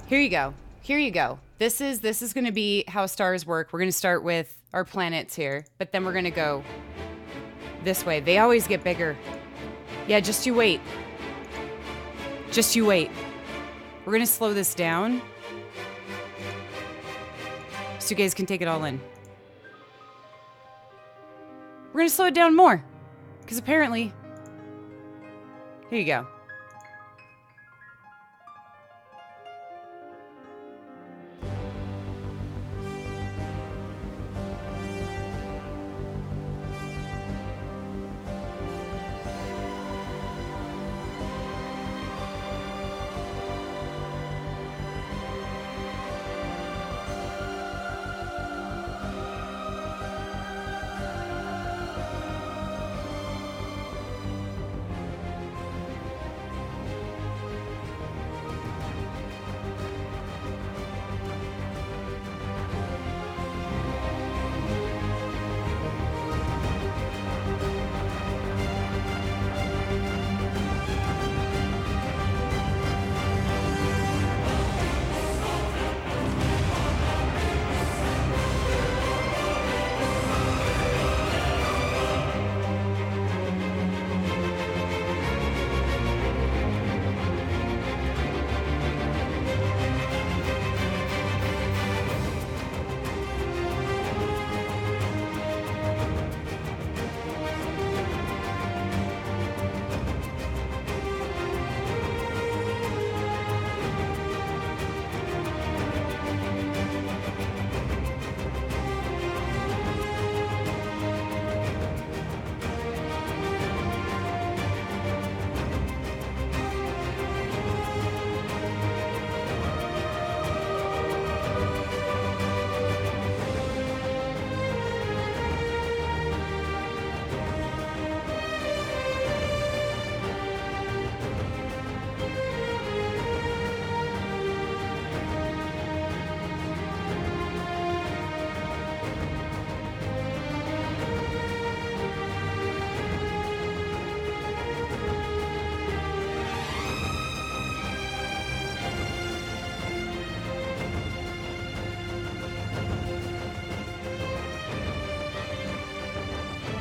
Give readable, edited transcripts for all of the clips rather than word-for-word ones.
Here you go. Here you go. This is going to be how stars work. We're going to start with our planets here, but then we're going to go this way. They always get bigger. Yeah, just you wait. Just you wait. We're going to slow this down so you guys can take it all in. We're going to slow it down more because apparently... Here you go.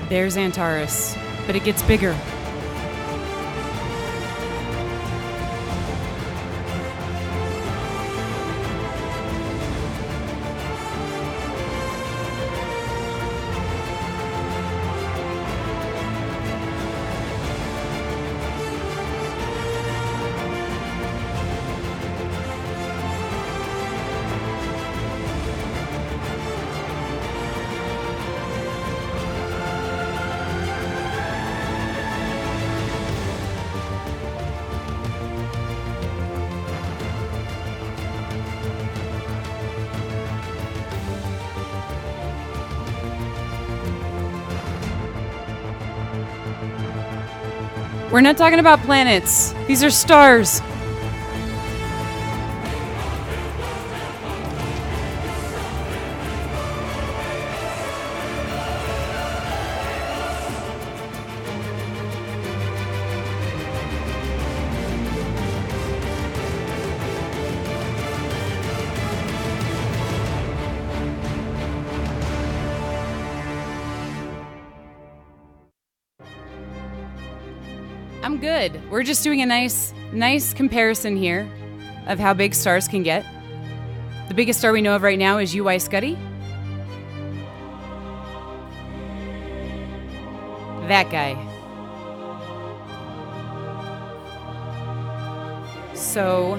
There's Antares, but it gets bigger. We're not talking about planets. These are stars. I'm good. We're just doing a nice comparison here of how big stars can get. The biggest star we know of right now is UY-Scuti. That guy. So...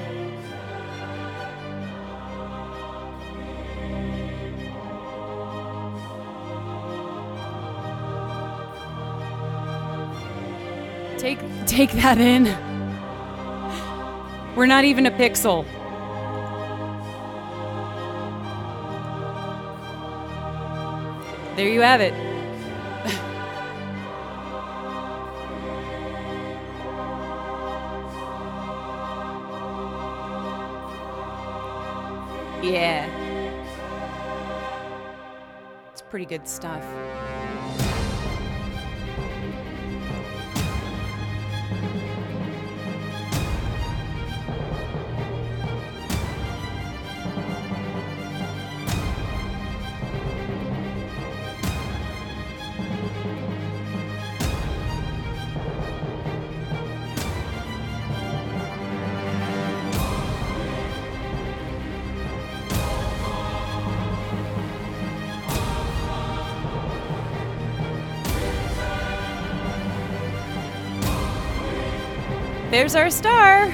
Take that in. We're not even a pixel. There you have it. Yeah. It's pretty good stuff. There's our star.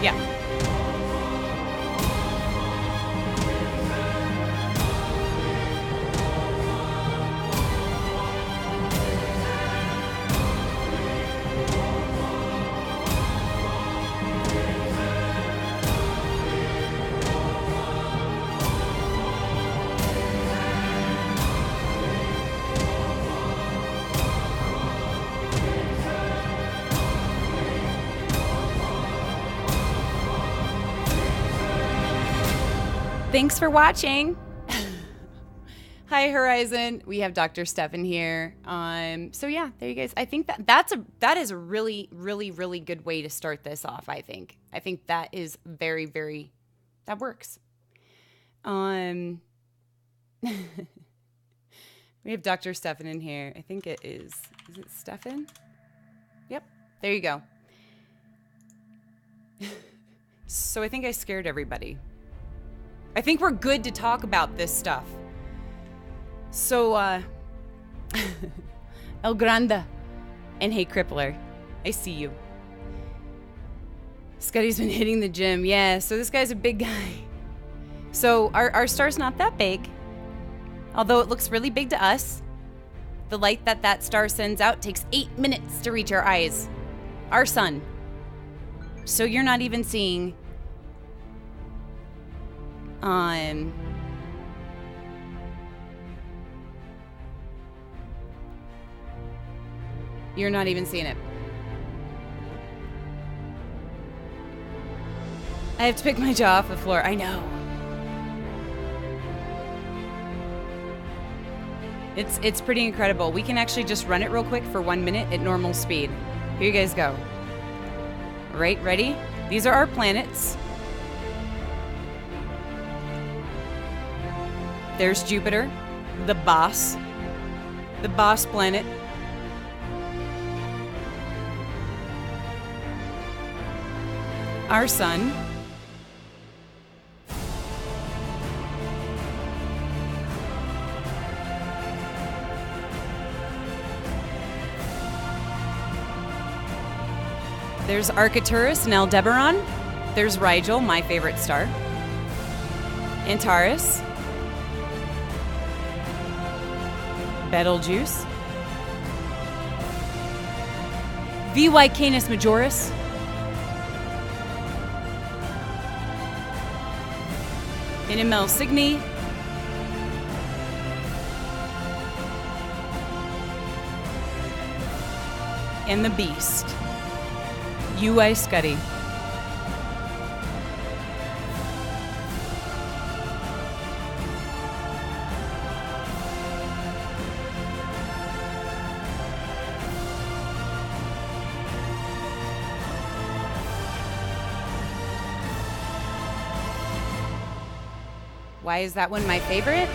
Yeah. Thanks for watching. Hi, Horizon. We have Dr. Stefan here. So yeah, there you guys. I think that is a really, really, really good way to start this off. I think that is very, very, that works. We have Dr. Stefan in here. I think it is it Stefan? Yep. There you go. So I think I scared everybody. I think we're good to talk about this stuff. So, El Grande and Hey Crippler, I see you. Scuddy's been hitting the gym. Yeah, so this guy's a big guy. So our star's not that big, although it looks really big to us. The light that star sends out takes 8 minutes to reach our eyes. Our sun. So you're not even seeing you're not even seeing it. I have to pick my jaw off the floor. I know. It's pretty incredible. We can actually just run it real quick for 1 minute at normal speed. Here you guys go. Right, ready? These are our planets. There's Jupiter, the boss planet. Our sun. There's Arcturus and Aldebaran. There's Rigel, my favorite star. Antares. Betelgeuse. VY Canis Majoris. NML Cygni. And the Beast. UY-Scuti. Why is that one my favorite?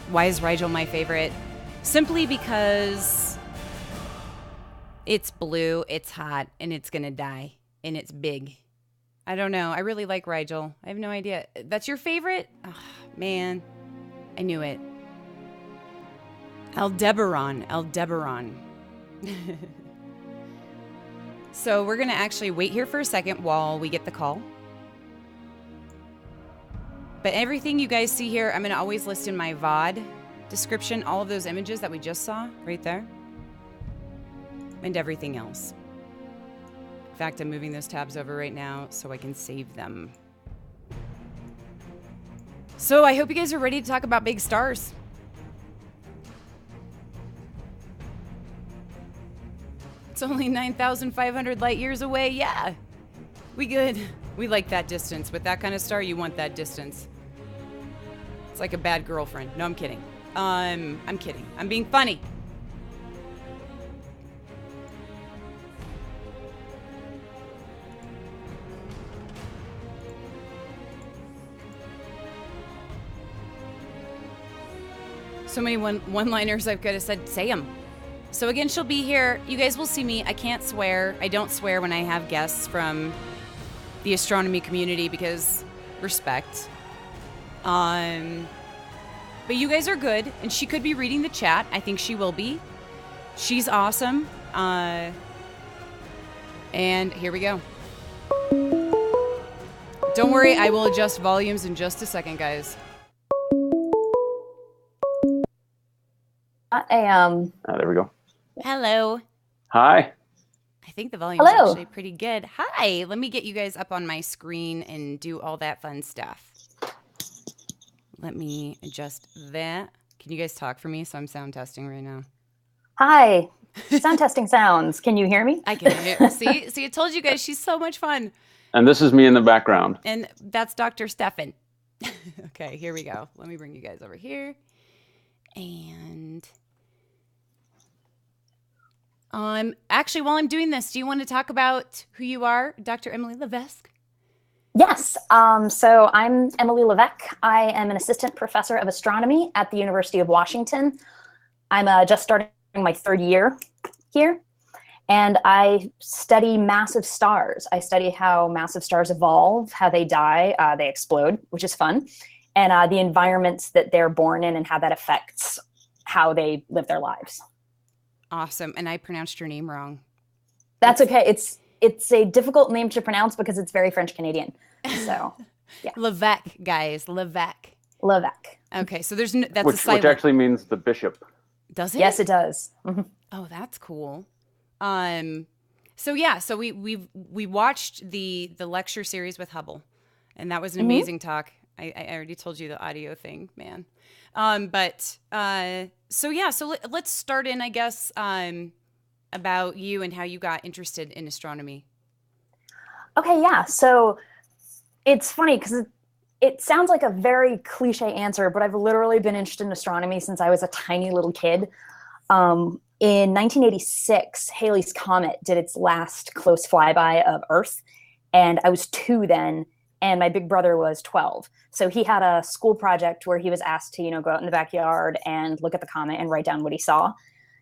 Why is Rigel my favorite? Simply because it's blue, it's hot, and it's gonna die, and it's big. I don't know. I really like Rigel. I have no idea. That's your favorite? Oh, man. I knew it. Aldebaran. So we're gonna actually wait here for a second while we get the call. But everything you guys see here, I'm going to always list in my VOD description, all of those images that we just saw right there, and everything else. In fact, I'm moving those tabs over right now so I can save them. So I hope you guys are ready to talk about big stars. It's only 9,500 light years away. Yeah, we good. We like that distance. With that kind of star, you want that distance. It's like a bad girlfriend. No, I'm kidding. I'm kidding. I'm being funny. So many one-liners I've got to say them. So again, she'll be here. You guys will see me. I can't swear. I don't swear when I have guests from the astronomy community because respect. But you guys are good, and she could be reading the chat. I think she will be. She's awesome. And here we go. Don't worry, I will adjust volumes in just a second, guys. I am. There we go. Hello. Hi. I think the volume's actually pretty good. Hi. Let me get you guys up on my screen and do all that fun stuff. Let me adjust that. Can you guys talk for me? So I'm sound testing right now. Hi. Sound testing sounds. Can you hear me? I can hear you. See, I told you guys she's so much fun. And this is me in the background. And that's Dr. Stefan. Okay, here we go. Let me bring you guys over here. And actually, while I'm doing this, do you want to talk about who you are, Dr. Emily Levesque? Yes. So I'm Emily Levesque. I am an assistant professor of astronomy at the University of Washington. I'm just starting my third year here, and I study massive stars. I study how massive stars evolve, how they die, they explode, which is fun, and the environments that they're born in and how that affects how they live their lives. Awesome. And I pronounced your name wrong. That's okay. It's a difficult name to pronounce because it's very French Canadian. So, yeah. Levesque, guys. Levesque. Levesque. Okay, so that's a silent. Which actually means the bishop. Does it? Yes, it does. Mm-hmm. Oh, that's cool. So we watched the lecture series with Hubble, and that was an amazing talk. I already told you the audio thing, man. So let's start in, I guess, about you and how you got interested in astronomy. Okay, yeah. So it's funny because it sounds like a very cliche answer, but I've literally been interested in astronomy since I was a tiny little kid. In 1986, Halley's Comet did its last close flyby of Earth, and I was 2 then, and my big brother was 12. So he had a school project where he was asked to, go out in the backyard and look at the comet and write down what he saw.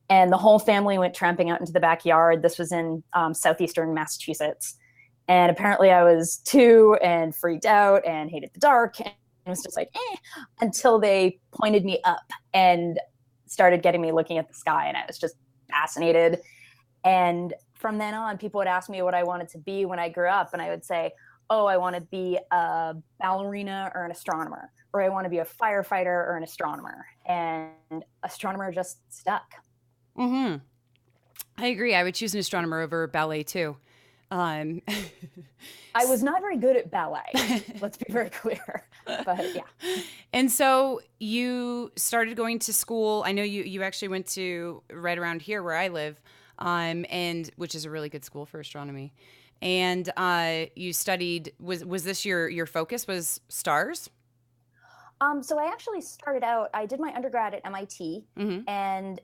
And the whole family went tramping out into the backyard. This was in southeastern Massachusetts. And apparently I was 2 and freaked out and hated the dark and was just like, until they pointed me up and started getting me looking at the sky. And I was just fascinated. And from then on, people would ask me what I wanted to be when I grew up. And I would say, oh, I want to be a ballerina or an astronomer, or I want to be a firefighter or an astronomer. And astronomer just stuck. Mm-hmm. I agree. I would choose an astronomer over ballet too. I was not very good at ballet. Let's be very clear. But yeah. And so you started going to school. I know you actually went to right around here where I live, and which is a really good school for astronomy. And you studied. Was this your focus? Was stars? So I actually started out. I did my undergrad at MIT, and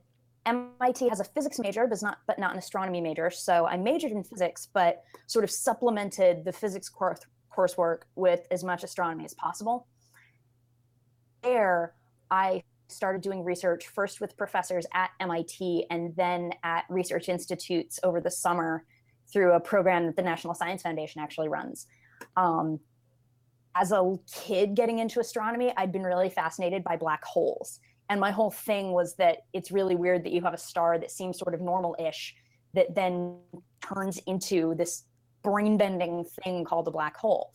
MIT has a physics major, but not an astronomy major. So I majored in physics, but sort of supplemented the physics coursework with as much astronomy as possible. There, I started doing research first with professors at MIT and then at research institutes over the summer through a program that the National Science Foundation actually runs. As a kid getting into astronomy, I'd been really fascinated by black holes. And my whole thing was that it's really weird that you have a star that seems sort of normal-ish that then turns into this brain-bending thing called a black hole.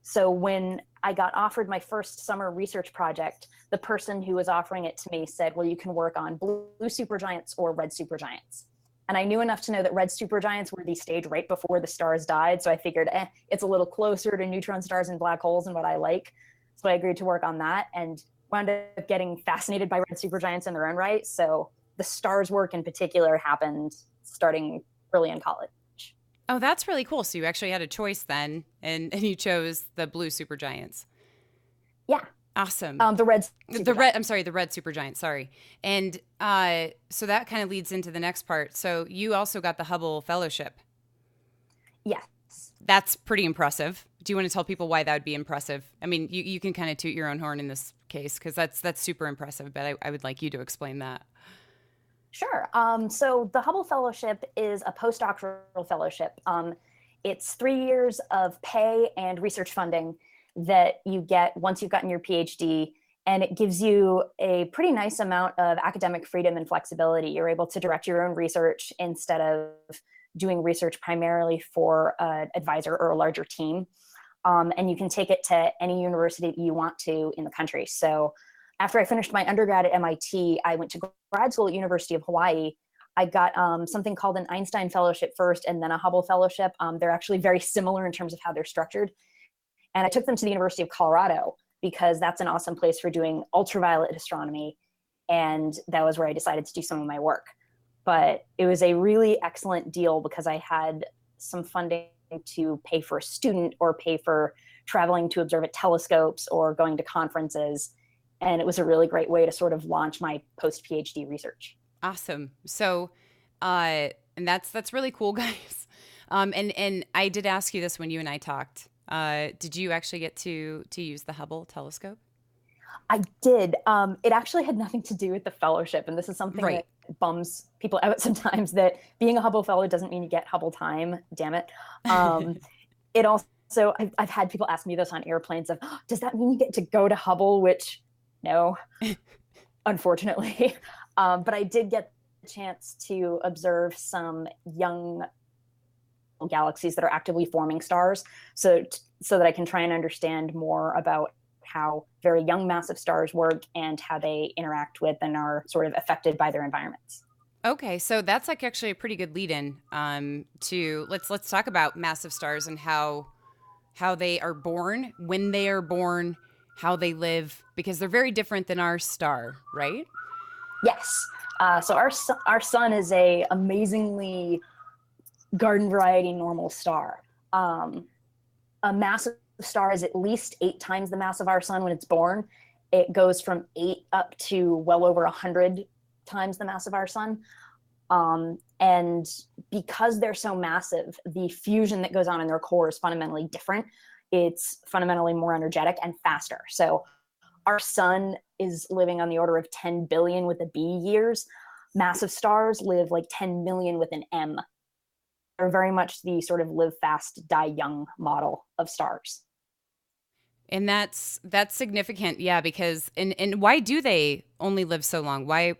So when I got offered my first summer research project, the person who was offering it to me said, well, you can work on blue supergiants or red supergiants. And I knew enough to know that red supergiants were the stage right before the stars died. So I figured, it's a little closer to neutron stars and black holes and what I like. So I agreed to work on that and wound up getting fascinated by red supergiants in their own right. So the stars work in particular happened starting early in college. Oh, that's really cool. So you actually had a choice then, and you chose the blue supergiants. Yeah. Awesome. The red supergiant. Sorry. And so that kind of leads into the next part. So you also got the Hubble Fellowship. Yes. That's pretty impressive. Do you want to tell people why that would be impressive? I mean, you can kind of toot your own horn in this case because that's super impressive, but I would like you to explain that. Sure. So the Hubble Fellowship is a postdoctoral fellowship. It's 3 years of pay and research funding. that you get once you've gotten your PhD, and it gives you a pretty nice amount of academic freedom and flexibility. You're able to direct your own research instead of doing research primarily for an advisor or a larger team. And you can take it to any university that you want to in the country. So after I finished my undergrad at MIT, I went to grad school at University of Hawaii. I got something called an Einstein Fellowship first and then a Hubble Fellowship. They're actually very similar in terms of how they're structured. And I took them to the University of Colorado because that's an awesome place for doing ultraviolet astronomy. And that was where I decided to do some of my work. But it was a really excellent deal because I had some funding to pay for a student or pay for traveling to observe at telescopes or going to conferences. And it was a really great way to sort of launch my post-PhD research. Awesome. So, and that's really cool, guys. And I did ask you this when you and I talked. Did you actually get to use the Hubble telescope? I did. It actually had nothing to do with the fellowship. And this is something that bums people out sometimes, that being a Hubble fellow doesn't mean you get Hubble time. Damn it. It also, I've had people ask me this on airplanes of, oh, does that mean you get to go to Hubble? Which, no, unfortunately. But I did get the chance to observe some young galaxies that are actively forming stars, so that I can try and understand more about how very young massive stars work and how they interact with and are sort of affected by their environments. Okay, so that's like actually a pretty good lead-in to let's talk about massive stars and how they are born, when they are born, how they live, because they're very different than our star, right? Yes. So our sun is a amazingly garden variety normal star. A massive star is at least 8 times the mass of our sun when it's born. It goes from 8 up to well over 100 times the mass of our sun. And because they're so massive, the fusion that goes on in their core is fundamentally different. It's fundamentally more energetic and faster. So our sun is living on the order of 10 billion with a B years. Massive stars live like 10 million with an M. They're very much the sort of live fast, die young model of stars. And that's significant, yeah, because and why do they only live so long? Why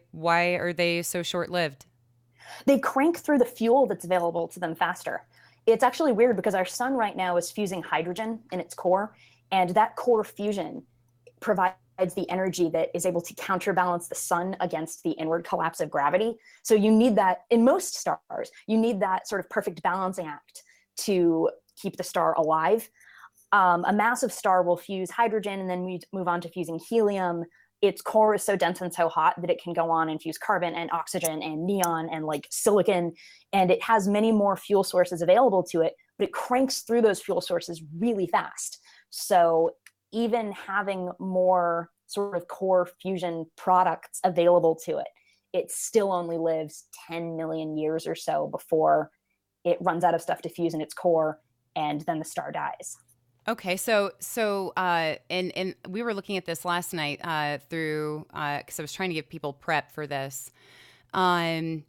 are they so short-lived? They crank through the fuel that's available to them faster. It's actually weird because our sun right now is fusing hydrogen in its core, and that core fusion provides the energy that is able to counterbalance the sun against the inward collapse of gravity. So you need that in most stars. You need that sort of perfect balancing act to keep the star alive. A massive star will fuse hydrogen and then we move on to fusing helium. Its core is so dense and so hot that it can go on and fuse carbon and oxygen and neon and like silicon. And it has many more fuel sources available to it, but it cranks through those fuel sources really fast. So even having more sort of core fusion products available to it, it still only lives 10 million years or so before it runs out of stuff to fuse in its core, and then the star dies. Okay, so and we were looking at this last night through because I was trying to give people prep for this. The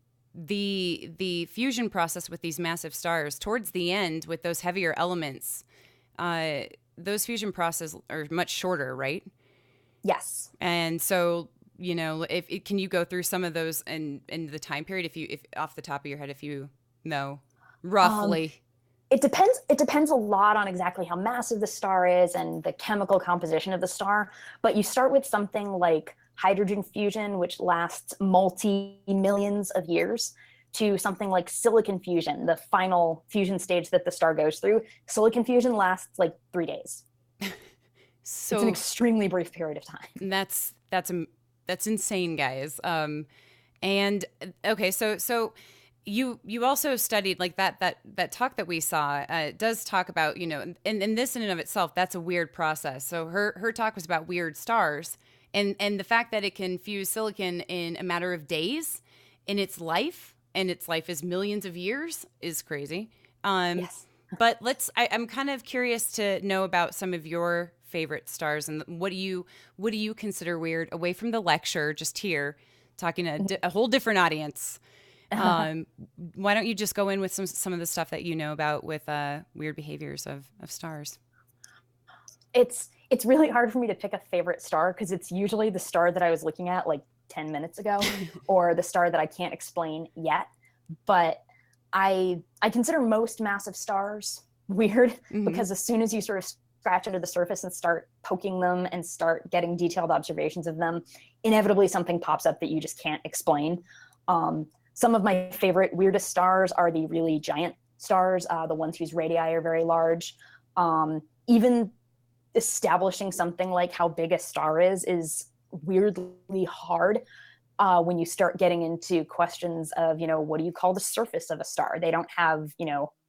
fusion process with these massive stars towards the end with those heavier elements, those fusion processes are much shorter, right? Yes. And so, you know, can you go through some of those in the time period if off the top of your head, if you know roughly? It depends a lot on exactly how massive the star is and the chemical composition of the star. But you start with something like hydrogen fusion, which lasts multi-millions of years, to something like silicon fusion, the final fusion stage that the star goes through. Silicon fusion lasts like 3 days. So it's an extremely brief period of time. That's insane, guys. And okay, so you also studied like that talk that we saw does talk about, you know, and this in and of itself, that's a weird process. So her talk was about weird stars and the fact that it can fuse silicon in a matter of days in its life, and its life is millions of years, is crazy. Yes. But I'm kind of curious to know about some of your favorite stars and what do you consider weird, away from the lecture, just here talking to a whole different audience. Why don't you just go in with some of the stuff that you know about with weird behaviors of stars? It's really hard for me to pick a favorite star because it's usually the star that I was looking at like 10 minutes ago or the star that I can't explain yet. But I consider most massive stars weird because as soon as you sort of scratch under the surface and start poking them and start getting detailed observations of them, inevitably something pops up that you just can't explain. Some of my favorite weirdest stars are the really giant stars, the ones whose radii are very large. Even establishing something like how big a star is weirdly hard when you start getting into questions of, what do you call the surface of a star? They don't have,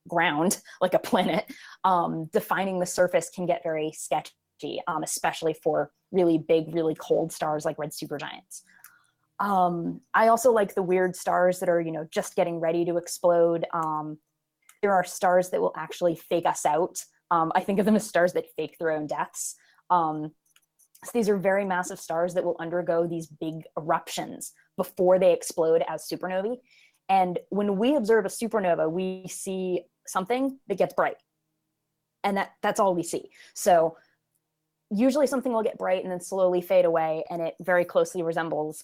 ground like a planet. Defining the surface can get very sketchy, especially for really big, really cold stars like red supergiants. I also like the weird stars that are, just getting ready to explode. There are stars that will actually fake us out. I think of them as stars that fake their own deaths. So these are very massive stars that will undergo these big eruptions before they explode as supernovae. And when we observe a supernova, we see something that gets bright. And that's all we see. So usually something will get bright and then slowly fade away, and it very closely resembles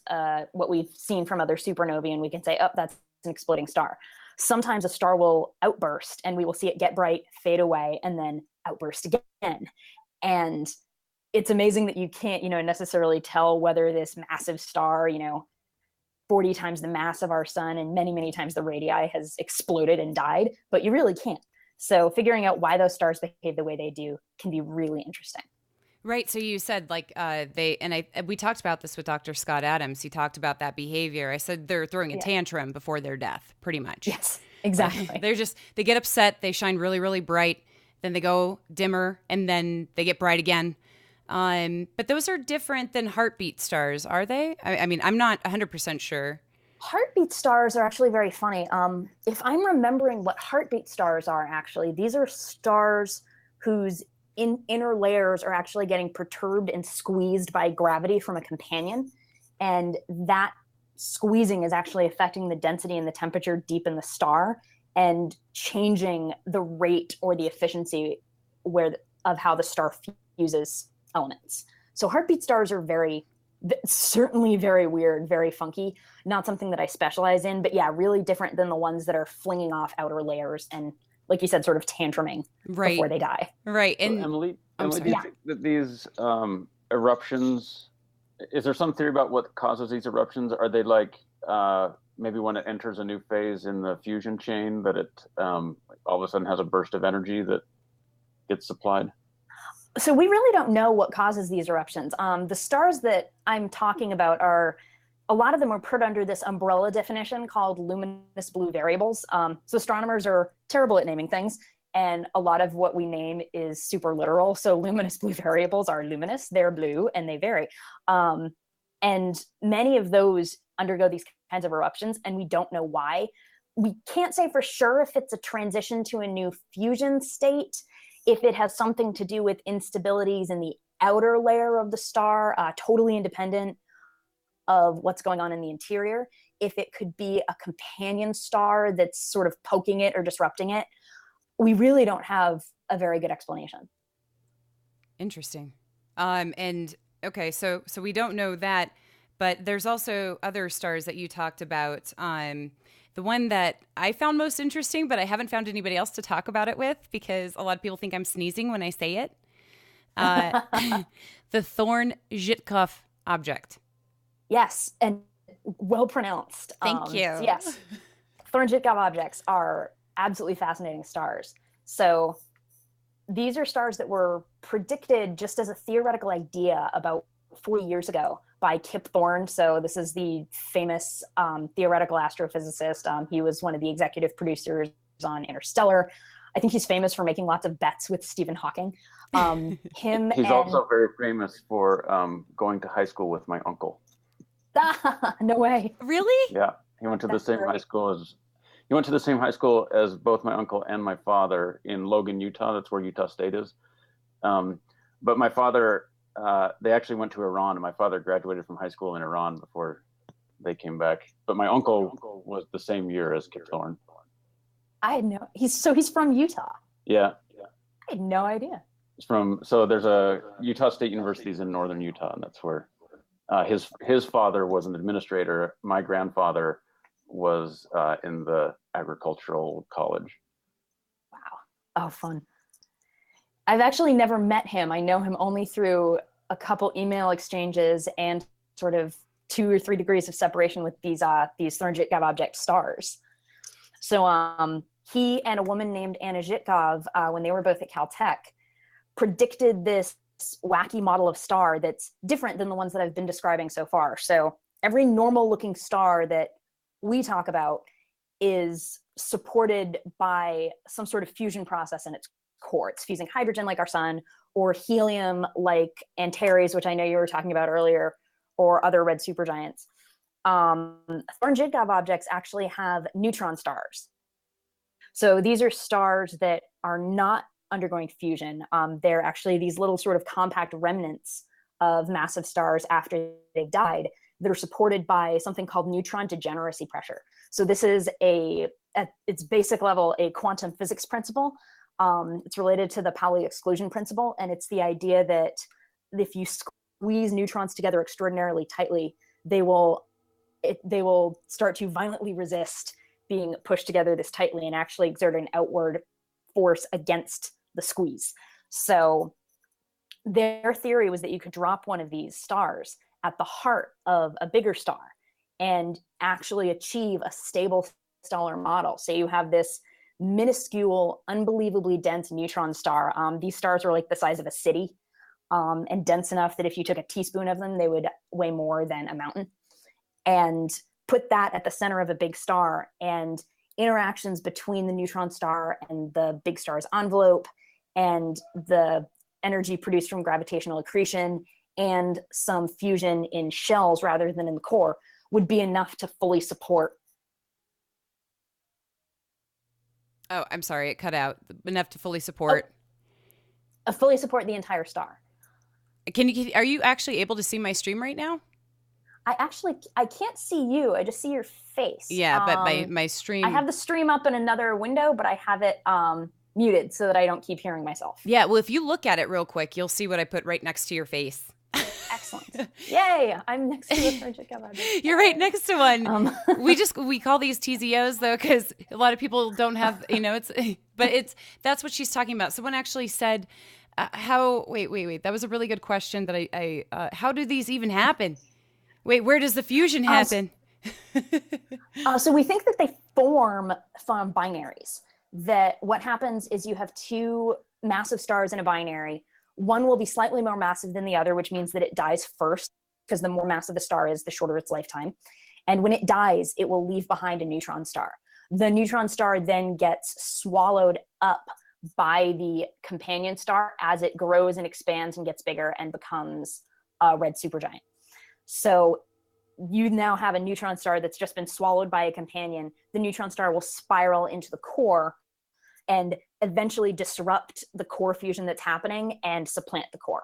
what we've seen from other supernovae, and we can say, oh, that's an exploding star. Sometimes a star will outburst and we will see it get bright, fade away, and then outburst again. And it's amazing that you can't, necessarily tell whether this massive star, 40 times the mass of our sun and many, many times the radii has exploded and died, but you really can't. So figuring out why those stars behave the way they do can be really interesting. Right. So you said we talked about this with Dr. Scott Adams. He talked about that behavior. I said they're throwing a tantrum before their death, pretty much. Yes, exactly. They get upset. They shine really, really bright. Then they go dimmer and then they get bright again. But those are different than heartbeat stars, are they? I mean, I'm not 100% sure. Heartbeat stars are actually very funny. If I'm remembering what heartbeat stars are, actually, these are stars whose inner layers are actually getting perturbed and squeezed by gravity from a companion. And that squeezing is actually affecting the density and the temperature deep in the star and changing the rate or the efficiency of how the star fuses elements. So heartbeat stars are certainly very weird, very funky, not something that I specialize in, but yeah, really different than the ones that are flinging off outer layers and, like you said, sort of tantruming before they die. Right. And so Emily, do you think that these eruptions, is there some theory about what causes these eruptions? Are they like maybe when it enters a new phase in the fusion chain that it all of a sudden has a burst of energy that gets supplied? So we really don't know what causes these eruptions. The stars that I'm talking about a lot of them are put under this umbrella definition called luminous blue variables. So astronomers are terrible at naming things, and a lot of what we name is super literal. So luminous blue variables are luminous, they're blue, and they vary. And many of those undergo these kinds of eruptions, and we don't know why. We can't say for sure if it's a transition to a new fusion state, if it has something to do with instabilities in the outer layer of the star, totally independent of what's going on in the interior, if it could be a companion star that's sort of poking it or disrupting it. We really don't have a very good explanation. Interesting. And okay, so we don't know that, but there's also other stars that you talked about. The one that I found most interesting, but I haven't found anybody else to talk about it with because a lot of people think I'm sneezing when I say it. The Thorn-Zhitkoff object. Yes, and well pronounced. Thank you. Yes, Thorn-Zhitkoff objects are absolutely fascinating stars. So these are stars that were predicted just as a theoretical idea about 40 years ago by Kip Thorne. So this is the famous theoretical astrophysicist. He was one of the executive producers on Interstellar. I think he's famous for making lots of bets with Stephen Hawking. He's also very famous for going to high school with my uncle. No way. Really? Yeah, he went to the same high school as both my uncle and my father in Logan, Utah. That's where Utah State is. But my father, they actually went to Iran, and my father graduated from high school in Iran before they came back. But my uncle was the same year as Kip Thorne. I had he's from Utah. Yeah. I had no idea. So there's a Utah State University's in northern Utah, and that's where his father was an administrator. My grandfather was in the agricultural college. Wow. Oh, fun. I've actually never met him. I know him only through a couple email exchanges and sort of 2 or 3 degrees of separation with these Strangest object stars. So he and a woman named Anna Zhitkov, when they were both at Caltech, predicted this wacky model of star that's different than the ones that I've been describing so far. So every normal looking star that we talk about is supported by some sort of fusion process in its core. It's fusing hydrogen like our sun, or helium like Antares, which I know you were talking about earlier, or other red supergiants. Strangest objects actually have neutron stars. So these are stars that are not undergoing fusion. They're actually these little sort of compact remnants of massive stars after they've died that are supported by something called neutron degeneracy pressure. So this is at its basic level, a quantum physics principle. It's related to the Pauli exclusion principle, and it's the idea that if you squeeze neutrons together extraordinarily tightly, they will start to violently resist being pushed together this tightly and actually exert an outward force against the squeeze. So their theory was that you could drop one of these stars at the heart of a bigger star and actually achieve a stable stellar model. So you have this minuscule, unbelievably dense neutron star. These stars are like the size of a city, and dense enough that if you took a teaspoon of them, they would weigh more than a mountain. And put that at the center of a big star, and interactions between the neutron star and the big star's envelope, and the energy produced from gravitational accretion, and some fusion in shells rather than in the core, would be enough to fully support. Oh, I'm sorry, it cut out. Enough to fully support. Fully support the entire star. Are you actually able to see my stream right now? I can't see you. I just see your face. Yeah, but my stream. I have the stream up in another window, but I have it muted so that I don't keep hearing myself. Yeah, well, if you look at it real quick, you'll see what I put right next to your face. Excellent. Yay! I'm next to the Strangest object. You're right next to one. We call these TZOs though, because a lot of people don't have, that's what she's talking about. Someone actually said, wait. That was a really good question that how do these even happen? Wait, where does the fusion happen? So we think that they form from binaries. That what happens is you have 2 massive stars in a binary. One will be slightly more massive than the other, which means that it dies first, because the more massive the star is, the shorter its lifetime. And when it dies, it will leave behind a neutron star. The neutron star then gets swallowed up by the companion star as it grows and expands and gets bigger and becomes a red supergiant. So you now have a neutron star that's just been swallowed by a companion. The neutron star will spiral into the core and eventually disrupt the core fusion that's happening and supplant the core.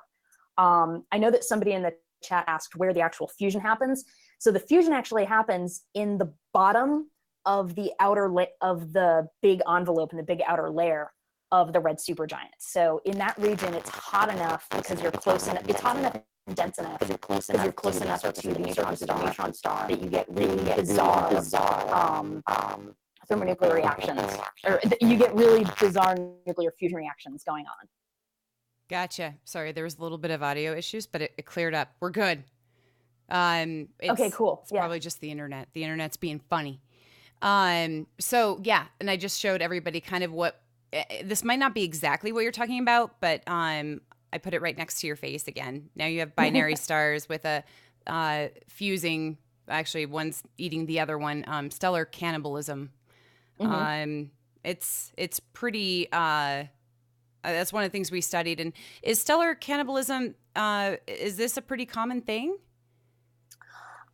I know that somebody in the chat asked where the actual fusion happens. So the fusion actually happens in the bottom of the of the big envelope and the big outer layer of the red supergiant. So in that region, it's hot enough because you're close enough. It's hot enough and dense enough because you're close enough to the neutron star that you get really bizarre thermonuclear reactions, or you get really bizarre nuclear fusion reactions going on. Gotcha. Sorry, there was a little bit of audio issues, but it cleared up. We're good. Okay, cool. It's probably just the internet. The internet's being funny. So yeah, and I just showed everybody kind of what this might not be exactly what you're talking about, but I put it right next to your face again. Now you have binary stars with a fusing. Actually, one's eating the other one. Stellar cannibalism. Mm-hmm. It's pretty. That's one of the things we studied. And is stellar cannibalism? Is this a pretty common thing?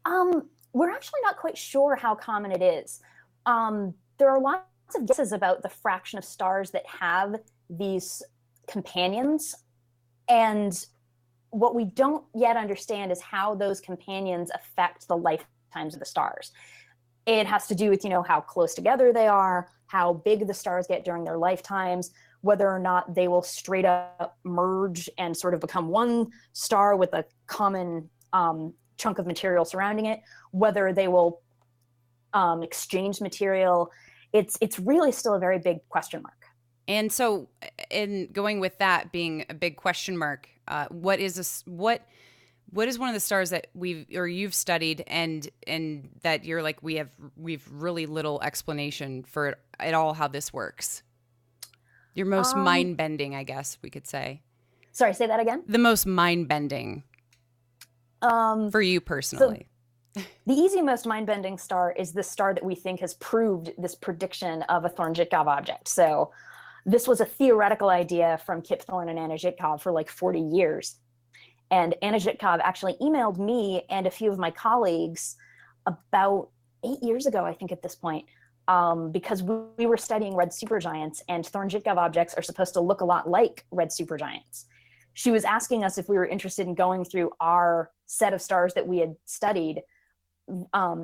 We're actually not quite sure how common it is. There are lots of guesses about the fraction of stars that have these companions, and what we don't yet understand is how those companions affect the lifetimes of the stars. It has to do with, how close together they are, how big the stars get during their lifetimes, whether or not they will straight up merge and sort of become one star with a common chunk of material surrounding it, whether they will exchange material. It's really still a very big question mark. And so, in going with that being a big question mark, what is one of the stars that you've studied and that you're like we've really little explanation for it at all how this works? Your most mind bending, I guess we could say. Sorry, say that again. The most mind bending for you personally. So the easy most mind bending star is the star that we think has proved this prediction of a Thorn-Jitkov object. So this was a theoretical idea from Kip Thorne and Anna Jitkov for like 40 years. And Anna Jitkov actually emailed me and a few of my colleagues about 8 years ago, I think at this point, because we were studying red supergiants, and Thorn-Jitkov objects are supposed to look a lot like red supergiants. She was asking us if we were interested in going through our set of stars that we had studied,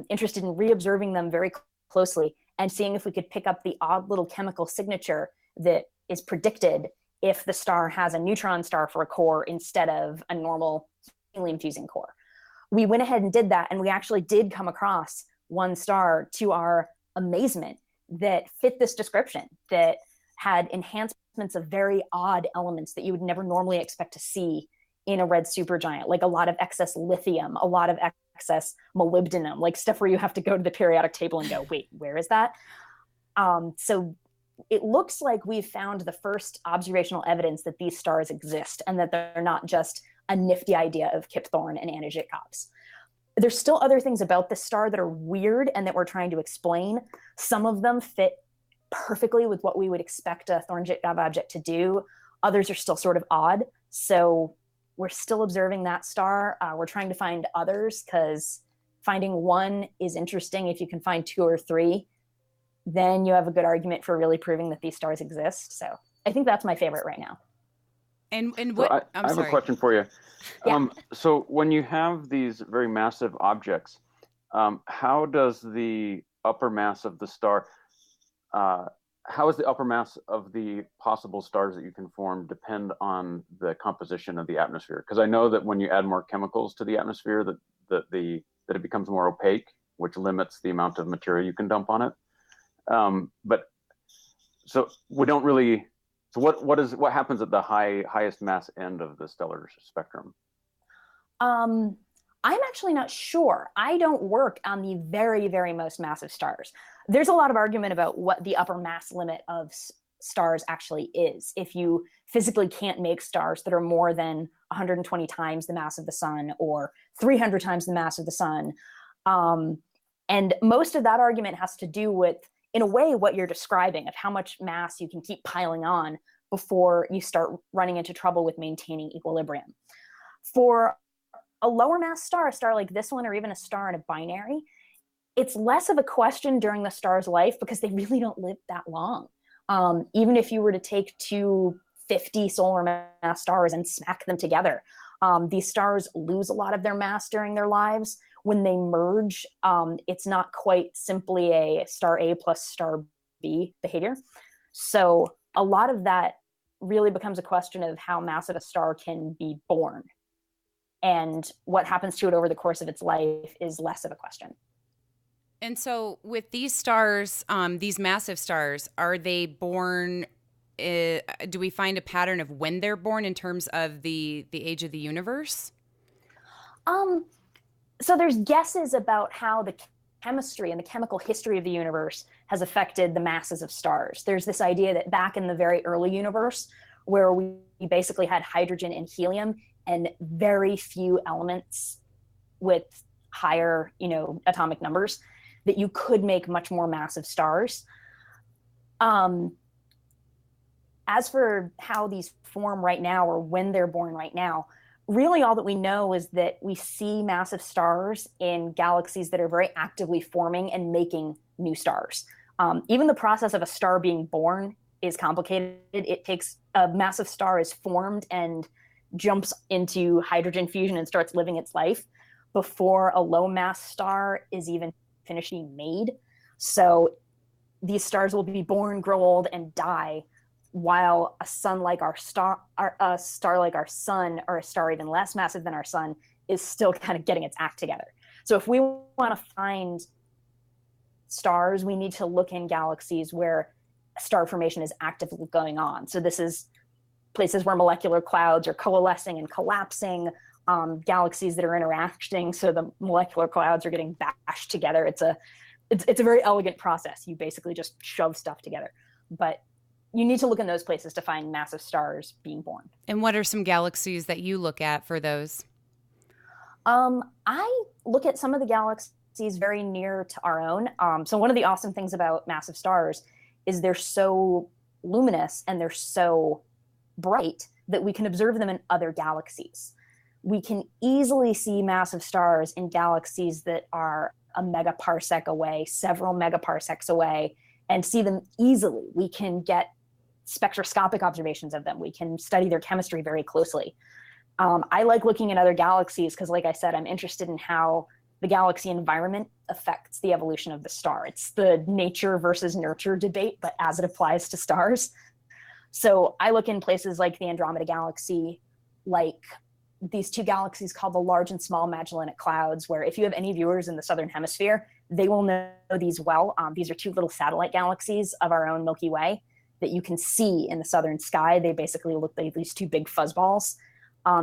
interested in reobserving them very closely and seeing if we could pick up the odd little chemical signature that is predicted if the star has a neutron star for a core instead of a normal helium fusing core. We went ahead and did that, and we actually did come across one star, to our amazement, that fit this description, that had enhancements of very odd elements that you would never normally expect to see in a red supergiant, like a lot of excess lithium, a lot of excess molybdenum, like stuff where you have to go to the periodic table and go, wait, where is that? So it looks like we've found the first observational evidence that these stars exist and that they're not just a nifty idea of Kip Thorne and Anna Jitkov's. There's still other things about this star that are weird and that we're trying to explain. Some of them fit perfectly with what we would expect a Thorn-Jitkov object to do. Others are still sort of odd. So we're still observing that star. We're trying to find others, because finding one is interesting. If you can find two or three, then you have a good argument for really proving that these stars exist. So I think that's my favorite right now. And what? So I have a question for you. Yeah. So when you have these very massive objects, how does the upper mass of the star, how is the upper mass of the possible stars that you can form depend on the composition of the atmosphere? Because I know that when you add more chemicals to the atmosphere, that it becomes more opaque, which limits the amount of material you can dump on it. But so we don't really. So what happens at the highest mass end of the stellar spectrum? I'm actually not sure. I don't work on the very, very most massive stars. There's a lot of argument about what the upper mass limit of stars actually is. If you physically can't make stars that are more than 120 times the mass of the sun or 300 times the mass of the sun. And most of that argument has to do with, in a way, what you're describing, of how much mass you can keep piling on before you start running into trouble with maintaining equilibrium. For a lower mass star, a star like this one, or even a star in a binary, it's less of a question during the star's life because they really don't live that long. Even if you were to take two 50 solar mass stars and smack them together, these stars lose a lot of their mass during their lives. When they merge, it's not quite simply a star A plus star B behavior. So a lot of that really becomes a question of how massive a star can be born. And what happens to it over the course of its life is less of a question. And so with these stars, these massive stars, are they born, do we find a pattern of when they're born in terms of the age of the universe? So there's guesses about how the chemistry and the chemical history of the universe has affected the masses of stars. There's this idea that back in the very early universe, where we basically had hydrogen and helium and very few elements with higher, atomic numbers, that you could make much more massive stars. As for how these form right now or when they're born right now, really all that we know is that we see massive stars in galaxies that are very actively forming and making new stars. Even the process of a star being born is complicated. It takes a massive star is formed and jumps into hydrogen fusion and starts living its life before a low mass star is even finished being made. So these stars will be born, grow old, and die while a sun like our star, a star like our sun, or a star even less massive than our sun, is still kind of getting its act together. So if we want to find stars, we need to look in galaxies where star formation is actively going on. So this is places where molecular clouds are coalescing and collapsing, galaxies that are interacting, so the molecular clouds are getting bashed together. It's a very elegant process. You basically just shove stuff together. But you need to look in those places to find massive stars being born. And what are some galaxies that you look at for those? I look at some of the galaxies very near to our own. So one of the awesome things about massive stars is they're so luminous and they're so bright that we can observe them in other galaxies. We can easily see massive stars in galaxies that are a megaparsec away, several megaparsecs away, and see them easily. We can get spectroscopic observations of them. We can study their chemistry very closely. I like looking at other galaxies because, like I said, I'm interested in how the galaxy environment affects the evolution of the star. It's the nature versus nurture debate, but as it applies to stars. So I look in places like the Andromeda galaxy, like these two galaxies called the Large and Small Magellanic Clouds, where if you have any viewers in the Southern Hemisphere, they will know these well. These are two little satellite galaxies of our own Milky Way that you can see in the southern sky. They basically look like these two big fuzzballs.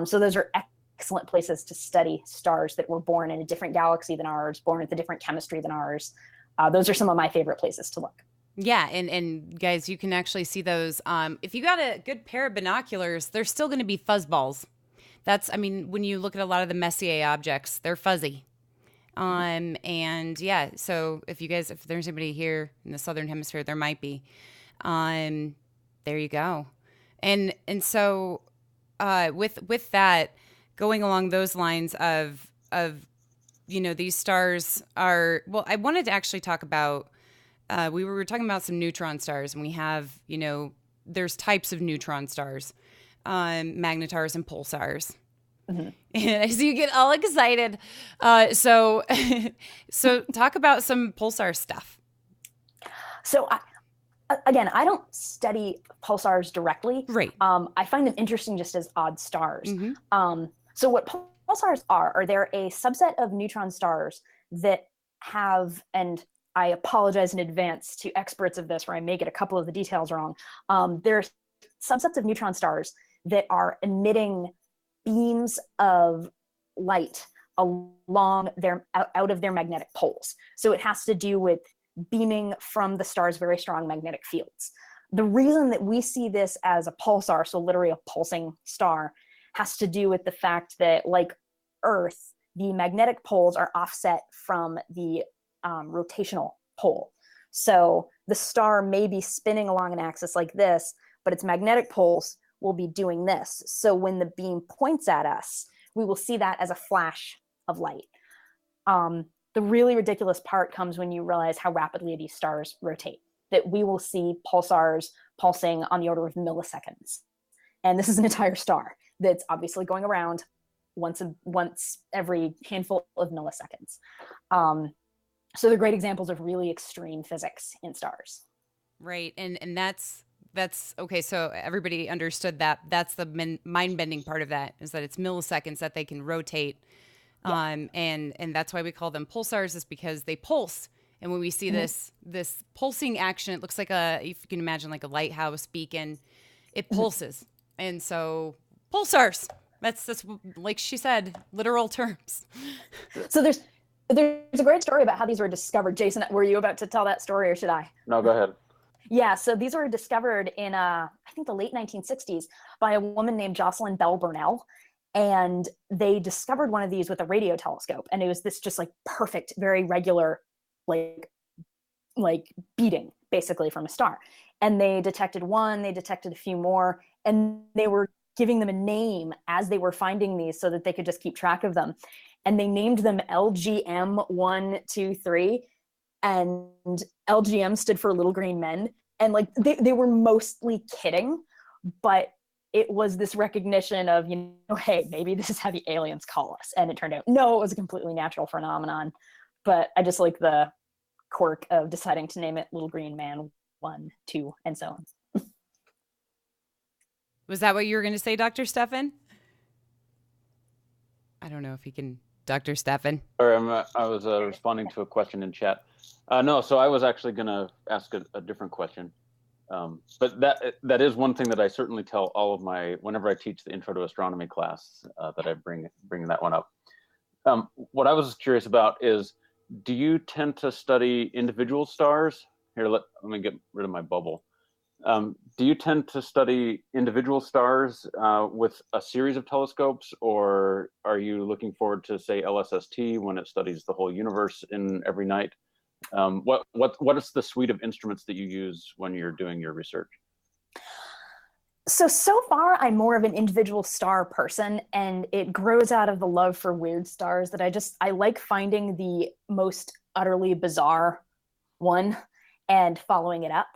So those are excellent places to study stars that were born in a different galaxy than ours, born with a different chemistry than ours. Those are some of my favorite places to look. Yeah, and guys, you can actually see those. If you got a good pair of binoculars, they're still going to be fuzzballs. When you look at a lot of the Messier objects, they're fuzzy. And yeah, so if there's anybody here in the Southern Hemisphere, there might be. There you go. And so with that, going along those lines of these stars are, well, I wanted to actually talk about, we were talking about some neutron stars, and we have, there's types of neutron stars, magnetars and pulsars. Mm-hmm. And I see you get all excited. So talk about some pulsar stuff. So again, I don't study pulsars directly. Right. I find them interesting just as odd stars. Mm-hmm. So what pulsars are they're a subset of neutron stars that have, and I apologize in advance to experts of this where I may get a couple of the details wrong. There's subsets of neutron stars that are emitting beams of light along out of their magnetic poles. So it has to do with beaming from the star's very strong magnetic fields. The reason that we see this as a pulsar, so literally a pulsing star, has to do with the fact that, like Earth, the magnetic poles are offset from the rotational pole. So the star may be spinning along an axis like this, but its magnetic poles will be doing this. So when the beam points at us, we will see that as a flash of light. The really ridiculous part comes when you realize how rapidly these stars rotate, that we will see pulsars pulsing on the order of milliseconds. And this is an entire star that's obviously going around once every handful of milliseconds. So they're great examples of really extreme physics in stars. Right. And that's okay. So everybody understood that. That's the mind-bending part of that, is that it's milliseconds that they can rotate. Yeah. And that's why we call them pulsars, is because they pulse. And when we see this pulsing action, it looks like if you can imagine like a lighthouse beacon, it pulses. And so pulsars, that's like she said, literal terms. So there's a great story about how these were discovered. Jason, were you about to tell that story, or should I? No, go ahead. Yeah, so these were discovered in, I think, the late 1960s by a woman named Jocelyn Bell Burnell. And they discovered one of these with a radio telescope. And it was this just like perfect, very regular, like beating basically from a star. And they detected one, they detected a few more, and they were giving them a name as they were finding these so that they could just keep track of them. And they named them LGM 1, 2, 3. And LGM stood for Little Green Men. And like they were mostly kidding, but it was this recognition of, hey, maybe this is how the aliens call us. And it turned out, no, it was a completely natural phenomenon. But I just like the quirk of deciding to name it Little Green Man 1, 2, and so on. Was that what you were going to say, Dr. Stefan? I don't know if he can, Dr. Stefan. Sorry, I was responding to a question in chat. No, so I was actually going to ask a different question. But that is one thing that I certainly tell all of whenever I teach the Intro to Astronomy class, that I bring that one up. What I was curious about is, do you tend to study individual stars? Here, let me get rid of my bubble. Do you tend to study individual stars with a series of telescopes, or are you looking forward to, say, LSST when it studies the whole universe in every night? What is the suite of instruments that you use when you're doing your research? So far, I'm more of an individual star person, and it grows out of the love for weird stars that I like finding the most utterly bizarre one and following it up.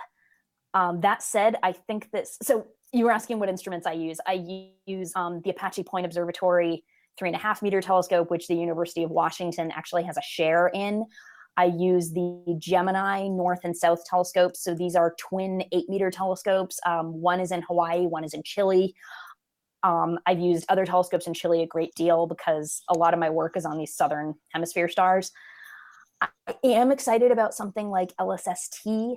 That said, I think so you were asking what instruments I use. I use the Apache Point Observatory 3.5 meter telescope, which the University of Washington actually has a share in. I use the Gemini North and South telescopes. So these are twin 8-meter telescopes. One is in Hawaii, one is in Chile. I've used other telescopes in Chile a great deal because a lot of my work is on these southern hemisphere stars. I am excited about something like LSST,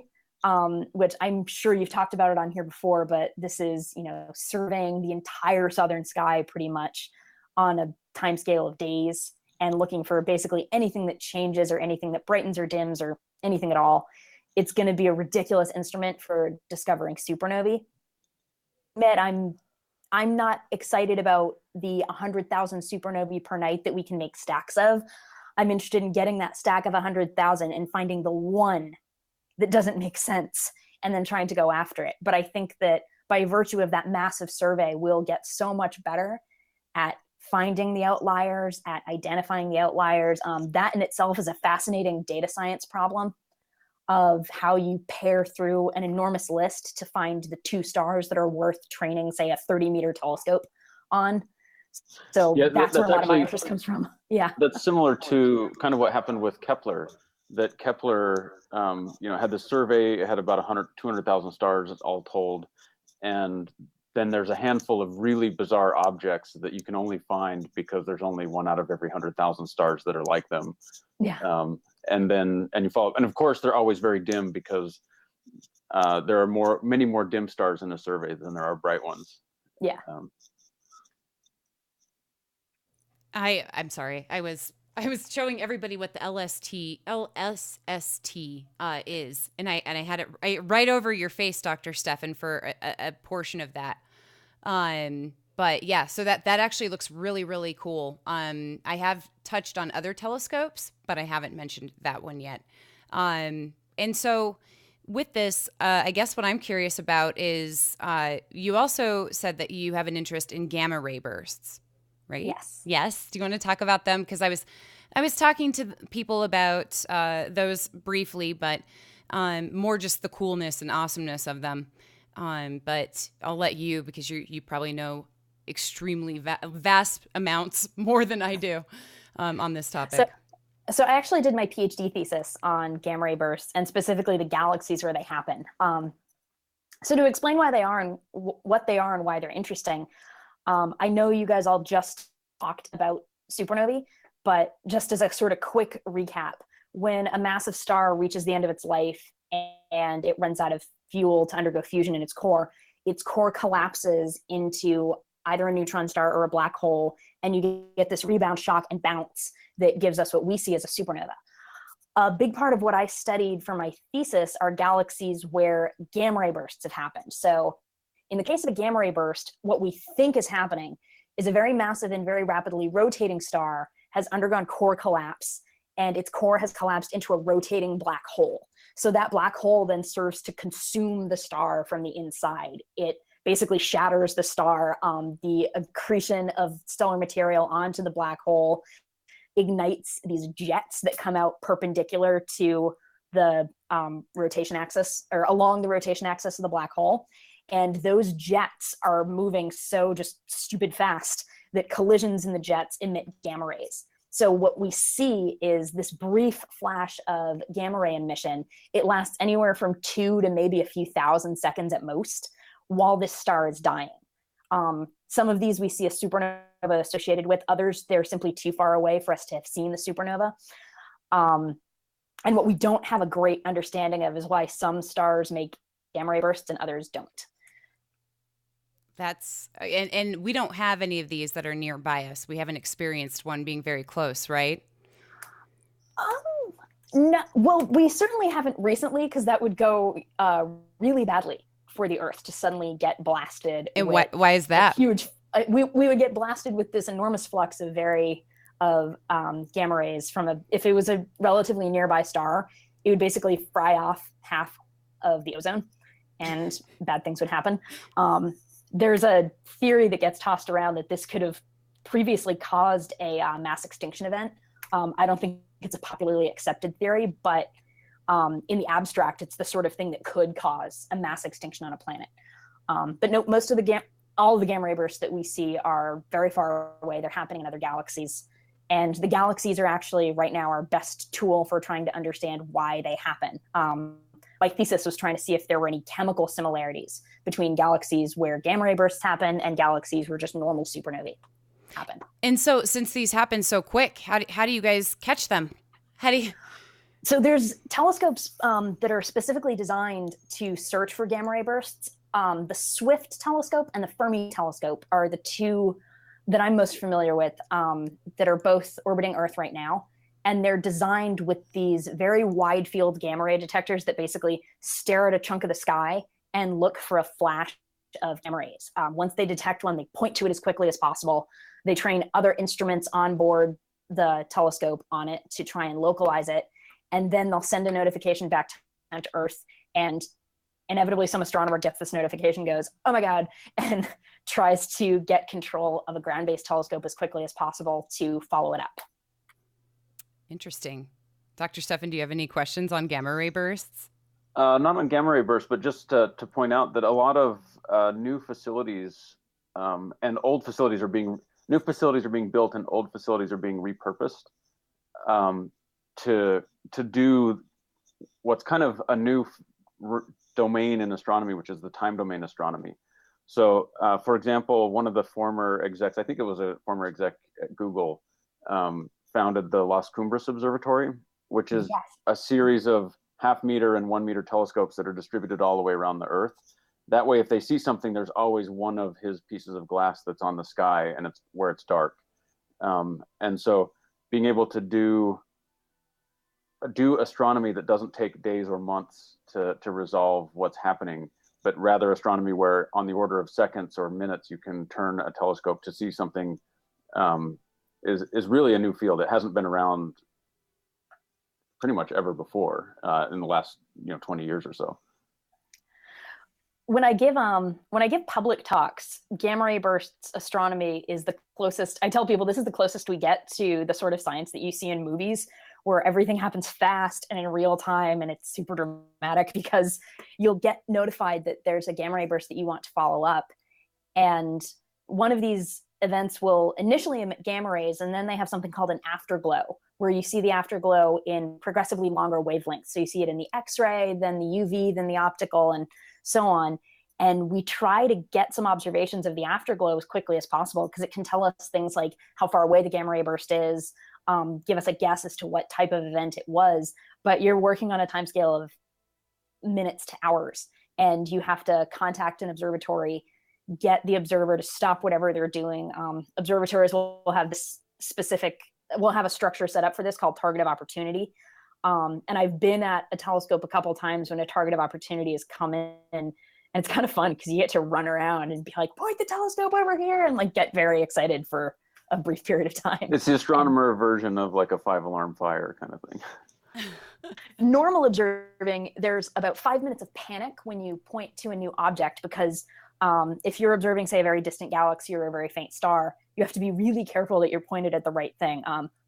which I'm sure you've talked about it on here before, but this is, surveying the entire southern sky pretty much on a timescale of days and looking for basically anything that changes or anything that brightens or dims or anything at all. It's going to be a ridiculous instrument for discovering supernovae. But I'm not excited about the 100,000 supernovae per night that we can make stacks of. I'm interested in getting that stack of 100,000 and finding the one that doesn't make sense and then trying to go after it. But I think that by virtue of that massive survey, we'll get so much better at finding the outliers, at identifying the outliers. That in itself is a fascinating data science problem of how you pair through an enormous list to find the 2 stars that are worth training, say, a 30-meter telescope on. So yeah, that's where a lot of my interest comes from. Yeah. That's similar to kind of what happened with Kepler, that Kepler, had the survey, it had about 200,000 stars all told. And then there's a handful of really bizarre objects that you can only find because there's only one out of every 100,000 stars that are like them. Yeah. And you follow, and of course they're always very dim because there are many more dim stars in a survey than there are bright ones. Yeah. I'm sorry. I was showing everybody what the LSST is, and I had it right over your face, Dr. Stefan, for a portion of that. But yeah, so that actually looks really, really cool. I have touched on other telescopes, but I haven't mentioned that one yet. And so with this, I guess what I'm curious about is you also said that you have an interest in gamma ray bursts, right? Yes. Yes. Do you want to talk about them? Because I was talking to people about those briefly, but more just the coolness and awesomeness of them. But I'll let you, because you probably know extremely vast amounts more than I do on this topic. So I actually did my PhD thesis on gamma ray bursts and specifically the galaxies where they happen. So to explain why they are and what they are and why they're interesting, I know you guys all just talked about supernovae, but just as a sort of quick recap, when a massive star reaches the end of its life and it runs out of fuel to undergo fusion in its core collapses into either a neutron star or a black hole, and you get this rebound shock and bounce that gives us what we see as a supernova. A big part of what I studied for my thesis are galaxies where gamma ray bursts have happened. So in the case of a gamma ray burst, what we think is happening is a very massive and very rapidly rotating star has undergone core collapse, and its core has collapsed into a rotating black hole. So that black hole then serves to consume the star from the inside. It basically shatters the star. The accretion of stellar material onto the black hole ignites these jets that come out perpendicular to the rotation axis, or along the rotation axis of the black hole. And those jets are moving so just stupid fast that collisions in the jets emit gamma rays. So what we see is this brief flash of gamma ray emission. It lasts anywhere from 2 to maybe a few thousand seconds at most while this star is dying. Some of these we see a supernova associated with, others they're simply too far away for us to have seen the supernova. And what we don't have a great understanding of is why some stars make gamma ray bursts and others don't. And we don't have any of these that are nearby us. We haven't experienced one being very close, right? No, well, we certainly haven't recently, because that would go really badly for the Earth to suddenly get blasted. And why is that? Huge. We would get blasted with this enormous flux of gamma rays if it was a relatively nearby star, it would basically fry off half of the ozone, and bad things would happen. There's a theory that gets tossed around that this could have previously caused a mass extinction event. I don't think it's a popularly accepted theory, but in the abstract, it's the sort of thing that could cause a mass extinction on a planet. But no, most of all of the gamma ray bursts that we see are very far away. They're happening in other galaxies. And the galaxies are actually right now our best tool for trying to understand why they happen. My thesis was trying to see if there were any chemical similarities between galaxies where gamma ray bursts happen and galaxies where just normal supernovae happen. And so since these happen so quick, how do you guys catch them? So there's telescopes that are specifically designed to search for gamma ray bursts. The Swift telescope and the Fermi telescope are the two that I'm most familiar with that are both orbiting Earth right now. And they're designed with these very wide field gamma ray detectors that basically stare at a chunk of the sky and look for a flash of gamma rays. Once they detect one, they point to it as quickly as possible. They train other instruments on board the telescope on it to try and localize it. And then they'll send a notification back to Earth. And inevitably some astronomer gets this notification, goes, oh my God, and tries to get control of a ground-based telescope as quickly as possible to follow it up. Interesting. Dr. Stefan, do you have any questions on gamma ray bursts? Not on gamma ray bursts, but just to point out that a lot of new facilities and old facilities new facilities are being built and old facilities are being repurposed to do what's kind of a new domain in astronomy, which is the time domain astronomy. So, for example, one of the former execs, I think it was a former exec at Google, founded the Las Cumbres Observatory, which is a series of 0.5 meter and 1 meter telescopes that are distributed all the way around the Earth. That way, if they see something, there's always one of his pieces of glass that's on the sky and it's where it's dark. And so being able to do astronomy that doesn't take days or months to resolve what's happening, but rather astronomy where on the order of seconds or minutes, you can turn a telescope to see something is really a new field. It hasn't been around pretty much ever before in the last 20 years or so. When I give public talks, gamma ray bursts astronomy is the closest. I tell people this is the closest we get to the sort of science that you see in movies, where everything happens fast and in real time, and it's super dramatic because you'll get notified that there's a gamma ray burst that you want to follow up, and one of these events will initially emit gamma rays, and then they have something called an afterglow, where you see the afterglow in progressively longer wavelengths. So you see it in the X-ray, then the UV, then the optical, and so on. And we try to get some observations of the afterglow as quickly as possible because it can tell us things like how far away the gamma ray burst is, give us a guess as to what type of event it was. But you're working on a timescale of minutes to hours, and you have to contact an observatory, get the observer to stop whatever they're doing. Observatories will have we'll have a structure set up for this called target of opportunity. And I've been at a telescope a couple times when a target of opportunity has come in, and it's kind of fun because you get to run around and be like, point the telescope over here, and like get very excited for a brief period of time. It's the astronomer version of like a 5-alarm fire kind of thing. Normal observing, there's about 5 minutes of panic when you point to a new object because if you're observing, say, a very distant galaxy or a very faint star, you have to be really careful that you're pointed at the right thing.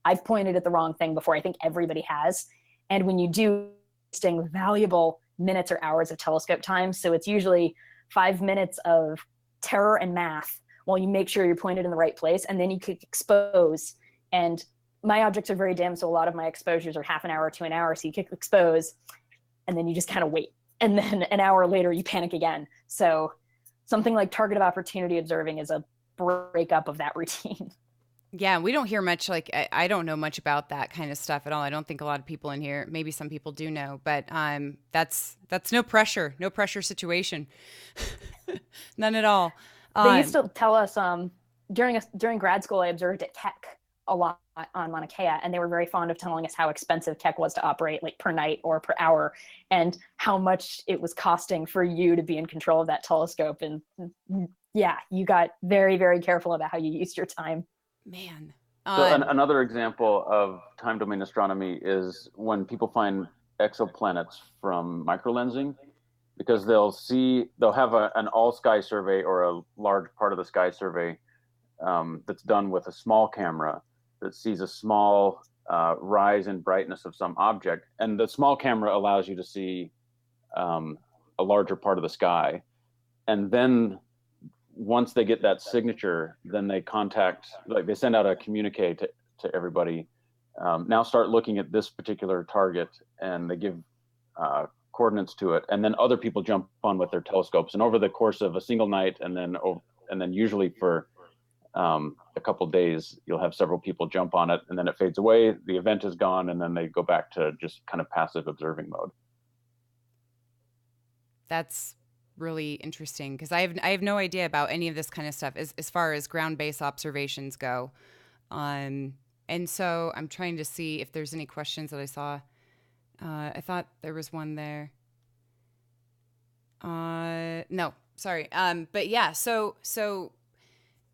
I've pointed at the wrong thing before. I think everybody has. And when you do, wasting valuable minutes or hours of telescope time. So it's usually 5 minutes of terror and math while you make sure you're pointed in the right place. And then you could expose. And my objects are very dim, so a lot of my exposures are half an hour to an hour. So you kick expose, and then you just kind of wait. And then an hour later, you panic again. So something like targeted opportunity observing is a breakup of that routine. Yeah, we don't hear much. Like I don't know much about that kind of stuff at all. I don't think a lot of people in here. Maybe some people do know, but that's no pressure, no pressure situation, none at all. They used to tell us during grad school, I observed at Keck a lot on Mauna Kea, and they were very fond of telling us how expensive Keck was to operate, like per night or per hour, and how much it was costing for you to be in control of that telescope. And yeah, you got very, very careful about how you used your time. Man. So another example of time domain astronomy is when people find exoplanets from microlensing, because they'll have an all sky survey or a large part of the sky survey that's done with a small camera that sees a small rise in brightness of some object, and the small camera allows you to see a larger part of the sky, and then once they get that signature, then they they send out a communique to everybody. Now start looking at this particular target, and they give coordinates to it, and then other people jump on with their telescopes. And over the course of a single night, and then usually for a couple of days, you'll have several people jump on it, and then it fades away. The event is gone, and then they go back to just kind of passive observing mode. That's really interesting, because I have no idea about any of this kind of stuff as far as ground-based observations go. And so I'm trying to see if there's any questions that I saw. I thought there was one there. No, sorry. But yeah, so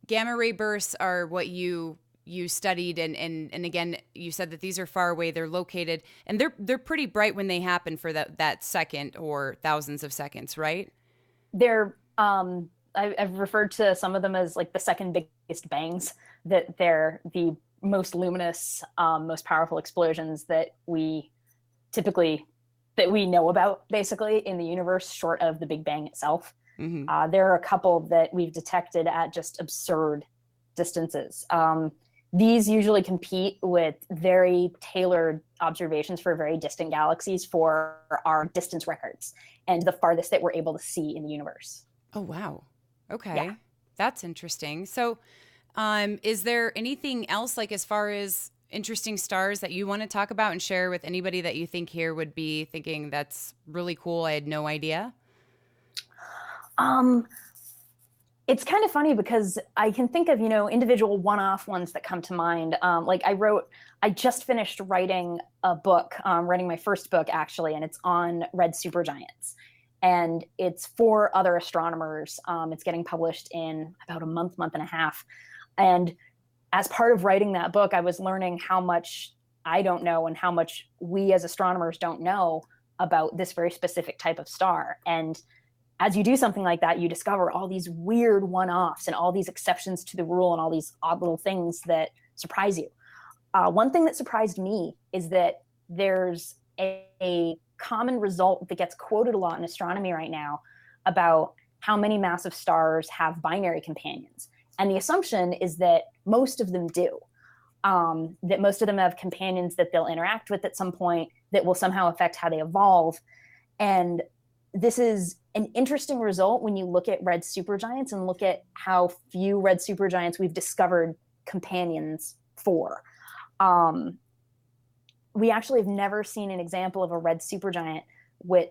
gamma ray bursts are what you studied, and again, you said that these are far away. They're located, and they're pretty bright when they happen for that second or thousands of seconds, right? They're I've referred to some of them as like the second biggest bangs, that they're the most luminous, most powerful explosions that we know about, basically, in the universe, short of the Big Bang itself. Mm-hmm. There are a couple that we've detected at just absurd distances. These usually compete with very tailored observations for very distant galaxies for our distance records and the farthest that we're able to see in the universe. Oh, wow. Okay. Yeah. That's interesting. So is there anything else, like as far as interesting stars, that you want to talk about and share with anybody that you think here would be thinking that's really cool? I had no idea. It's kind of funny because I can think of, individual one-off ones that come to mind. Like I just finished writing a book, writing my first book actually, and it's on red supergiants. And it's for other astronomers. It's getting published in about a month and a half. And as part of writing that book, I was learning how much I don't know and how much we as astronomers don't know about this very specific type of star. And as you do something like that, you discover all these weird one-offs and all these exceptions to the rule and all these odd little things that surprise you. One thing that surprised me is that there's a common result that gets quoted a lot in astronomy right now about how many massive stars have binary companions. And the assumption is that most of them do, that most of them have companions that they'll interact with at some point that will somehow affect how they evolve. And this is an interesting result when you look at red supergiants and look at how few red supergiants we've discovered companions for. We actually have never seen an example of a red supergiant with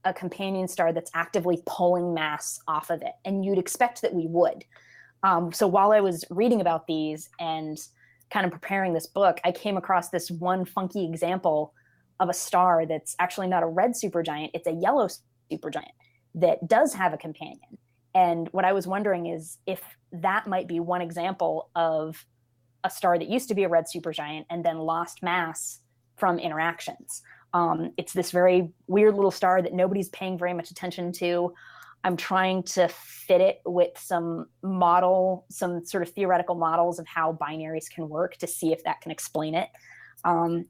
a companion star that's actively pulling mass off of it. And you'd expect that we would. So while I was reading about these and kind of preparing this book, I came across this one funky example of a star that's actually not a red supergiant. It's a yellow supergiant that does have a companion. And what I was wondering is if that might be one example of a star that used to be a red supergiant and then lost mass from interactions. It's this very weird little star that nobody's paying very much attention to. I'm trying to fit it with some sort of theoretical models of how binaries can work to see if that can explain it.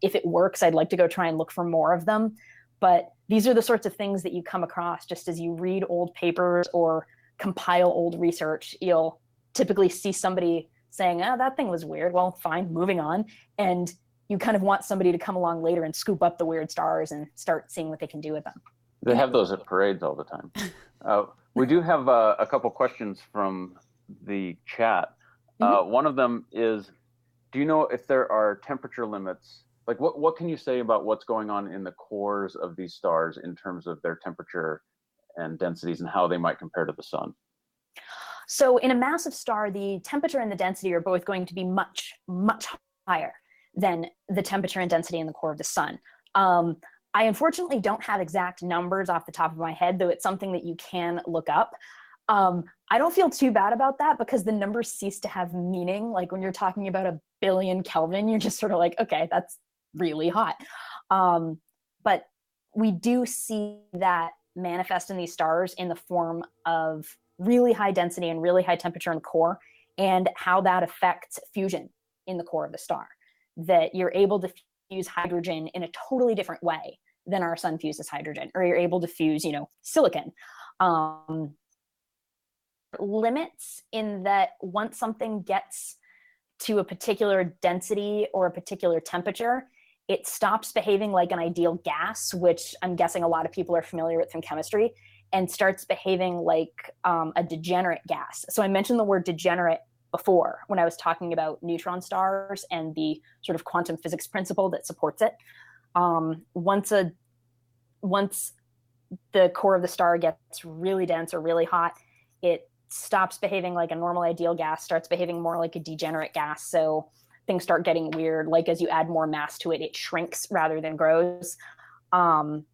If it works, I'd like to go try and look for more of them. But these are the sorts of things that you come across just as you read old papers or compile old research. You'll typically see somebody saying, oh, that thing was weird. Well, fine, moving on. And you kind of want somebody to come along later and scoop up the weird stars and start seeing what they can do with them. They have those at parades all the time. We do have a couple questions from the chat. One of them is, do you know if there are temperature limits? Like what can you say about what's going on in the cores of these stars in terms of their temperature and densities and how they might compare to the sun? So in a massive star, the temperature and the density are both going to be much, much higher than the temperature and density in the core of the sun. I unfortunately don't have exact numbers off the top of my head, though it's something that you can look up. I don't feel too bad about that because the numbers cease to have meaning. Like when you're talking about 1 billion Kelvin, you're just sort of like, okay, that's really hot. But we do see that manifest in these stars in the form of really high density and really high temperature in the core, and how that affects fusion in the core of the star. That you're able to fuse hydrogen in a totally different way than our sun fuses hydrogen, or you're able to fuse, silicon. Limits in that once something gets to a particular density or a particular temperature, it stops behaving like an ideal gas, which I'm guessing a lot of people are familiar with from chemistry, and starts behaving like a degenerate gas. So I mentioned the word degenerate before when I was talking about neutron stars and the sort of quantum physics principle that supports it. Once the core of the star gets really dense or really hot, it stops behaving like a normal ideal gas, starts behaving more like a degenerate gas. So things start getting weird. Like as you add more mass to it, it shrinks rather than grows. It's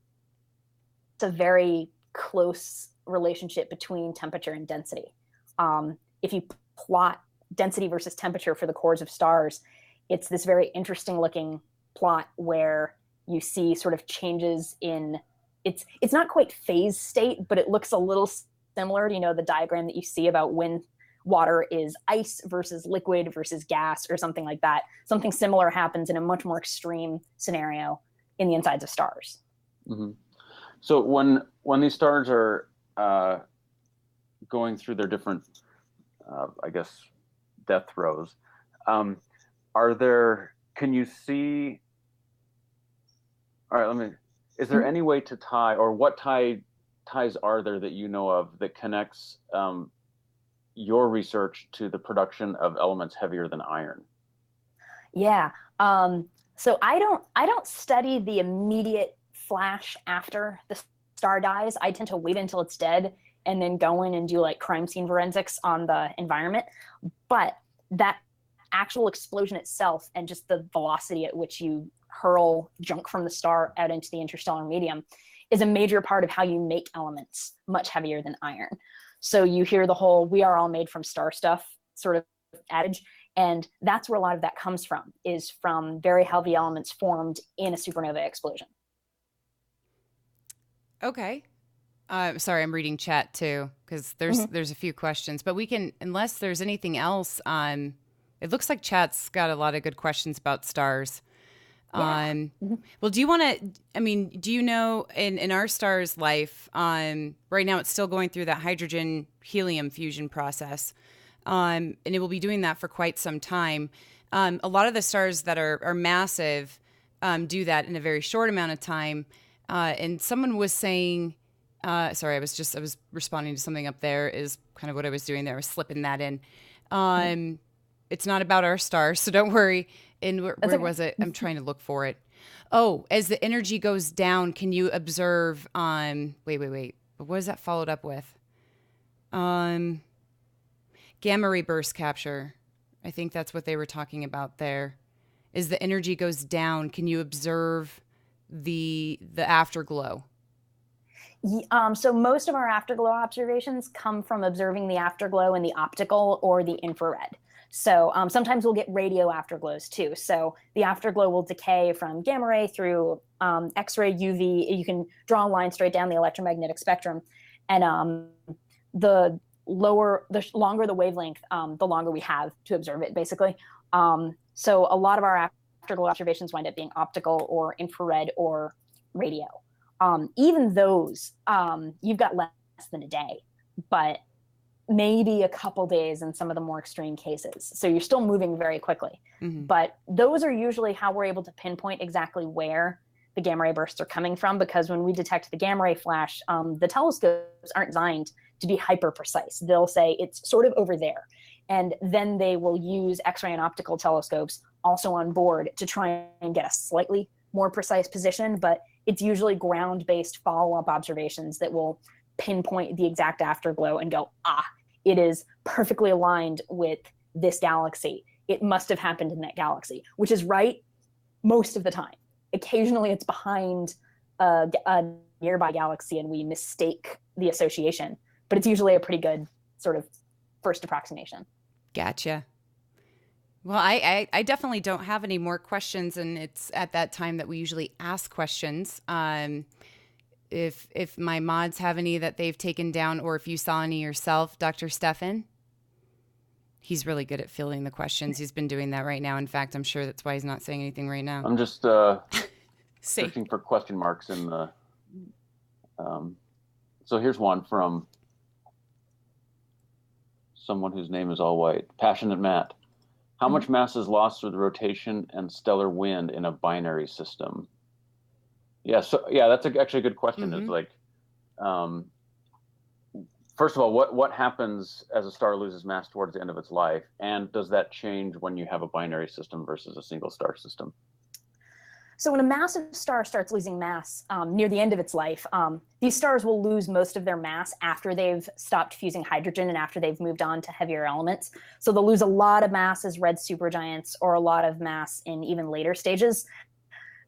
a very close relationship between temperature and density. If you plot density versus temperature for the cores of stars, it's this very interesting looking plot where you see sort of changes in, it's not quite phase state, but it looks a little similar to, the diagram that you see about when water is ice versus liquid versus gas or something like that. Something similar happens in a much more extreme scenario in the insides of stars. Mm-hmm. So when these stars are going through their different, I guess, death throes, can you see, all right, is there any way to tie, or what ties are there that you know of that connects your research to the production of elements heavier than iron? Yeah. So I don't study the immediate flash after the star dies. I tend to wait until it's dead and then go in and do like crime scene forensics on the environment. But that actual explosion itself and just the velocity at which you hurl junk from the star out into the interstellar medium is a major part of how you make elements much heavier than iron. So you hear the whole "we are all made from star stuff" sort of adage, and that's where a lot of that comes from, is from very heavy elements formed in a supernova explosion. Okay. Sorry, I'm reading chat too, because there's a few questions, but we can, unless there's anything else, it looks like chat's got a lot of good questions about stars. Yeah. Well, do you want to, do you know in our star's life, right now it's still going through that hydrogen helium fusion process, and it will be doing that for quite some time. A lot of the stars that are massive do that in a very short amount of time. And someone was saying, sorry, I was responding to something up there is kind of what I was doing there. I was slipping that in. It's not about our stars, so don't worry. And where was it? I'm trying to look for it. Oh, as the energy goes down, can you observe wait. What is that followed up with? Gamma ray burst capture. I think that's what they were talking about there. As the energy goes down, can you observe the afterglow? So most of our afterglow observations come from observing the afterglow in the optical or the infrared. So sometimes we'll get radio afterglows too. So the afterglow will decay from gamma ray through X-ray, UV. You can draw a line straight down the electromagnetic spectrum. And the longer the wavelength, the longer we have to observe it, basically. So a lot of our afterglow observations wind up being optical or infrared or radio. Even those, you've got less than a day, but maybe a couple days in some of the more extreme cases. So you're still moving very quickly. Mm-hmm. But those are usually how we're able to pinpoint exactly where the gamma ray bursts are coming from, because when we detect the gamma ray flash, the telescopes aren't designed to be hyper precise. They'll say it's sort of over there. And then they will use X-ray and optical telescopes also on board to try and get a slightly more precise position, but it's usually ground-based follow-up observations that will pinpoint the exact afterglow and go, it is perfectly aligned with this galaxy. It must have happened in that galaxy, which is right most of the time. Occasionally it's behind a nearby galaxy and we mistake the association, but it's usually a pretty good sort of first approximation. Gotcha. Well, I definitely don't have any more questions, and it's at that time that we usually ask questions. If my mods have any that they've taken down, or if you saw any yourself, Dr. Stefan. He's really good at filling the questions. He's been doing that right now. In fact, I'm sure that's why he's not saying anything right now. I'm just searching for question marks in the. So here's one from someone whose name is all white. Passionate Matt. How much mass is lost through the rotation and stellar wind in a binary system? Yeah, so that's actually a good question. It's like, first of all, what happens as a star loses mass towards the end of its life, and does that change when you have a binary system versus a single star system? So when a massive star starts losing mass near the end of its life, these stars will lose most of their mass after they've stopped fusing hydrogen and after they've moved on to heavier elements. So they'll lose a lot of mass as red supergiants, or a lot of mass in even later stages.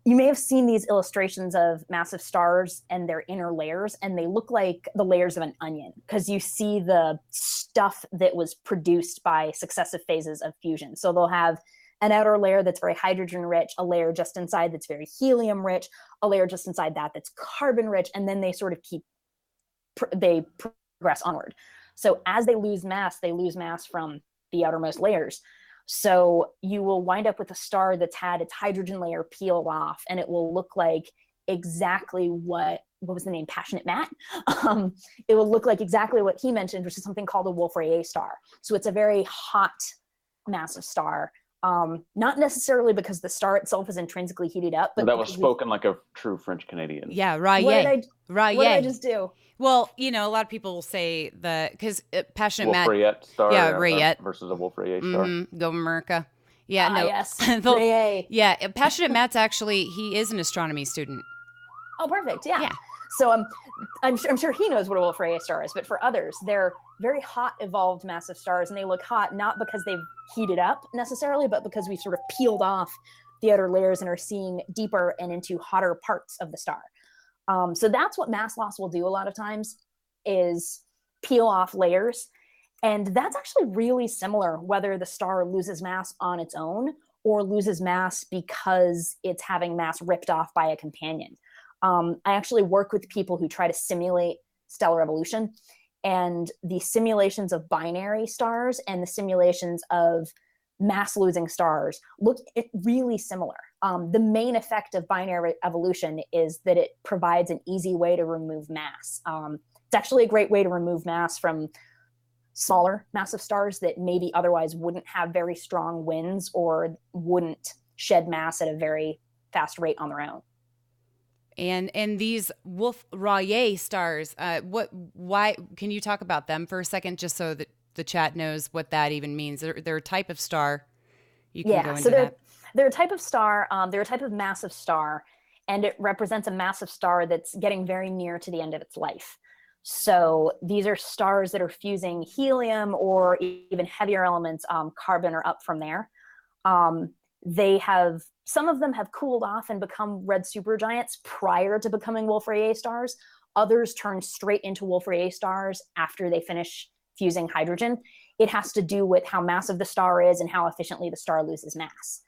You may have seen these illustrations of massive stars and their inner layers, and they look like the layers of an onion, because you see the stuff that was produced by successive phases of fusion. So they'll have an outer layer that's very hydrogen rich, a layer just inside that's very helium rich, a layer just inside that's carbon rich, and then they sort of they progress onward. So as they lose mass from the outermost layers. So you will wind up with a star that's had its hydrogen layer peeled off, and it will look like exactly what was the name? Passionate Matt? It will look like exactly what he mentioned, which is something called a Wolf-Rayet star. So it's a very hot, massive star. Not necessarily because the star itself is intrinsically heated up, but that was spoken like a true French Canadian. Yeah, Rayet. What did I just do? Well, a lot of people will say because Passionate Matt. Wolf-Rayet star. Yeah, Rayet versus a Wolf-Rayet star. Go America. Yeah, no. Yes. Rayet. Yeah, Passionate Matt's actually, he is an astronomy student. Oh, perfect. Yeah. So I'm sure he knows what a Wolf-Rayet star is, but for others, they're very hot, evolved, massive stars, and they look hot not because they've heated up necessarily, but because we sort of peeled off the outer layers and are seeing deeper and into hotter parts of the star. So that's what mass loss will do a lot of times, is peel off layers. And that's actually really similar whether the star loses mass on its own or loses mass because it's having mass ripped off by a companion. I actually work with people who try to simulate stellar evolution, and the simulations of binary stars and the simulations of mass losing stars look really similar. The main effect of binary evolution is that it provides an easy way to remove mass. It's actually a great way to remove mass from smaller massive stars that maybe otherwise wouldn't have very strong winds or wouldn't shed mass at a very fast rate on their own. And these Wolf-Rayet stars, why can you talk about them for a second, just so that the chat knows what that even means? They're a type of star. You can go into that. They're a type of star. They're a type of massive star, and it represents a massive star that's getting very near to the end of its life. So these are stars that are fusing helium or even heavier elements, carbon or up from there. Some of them have cooled off and become red supergiants prior to becoming Wolf-Rayet stars. Others turn straight into Wolf-Rayet stars after they finish fusing hydrogen. It has to do with how massive the star is and how efficiently the star loses mass.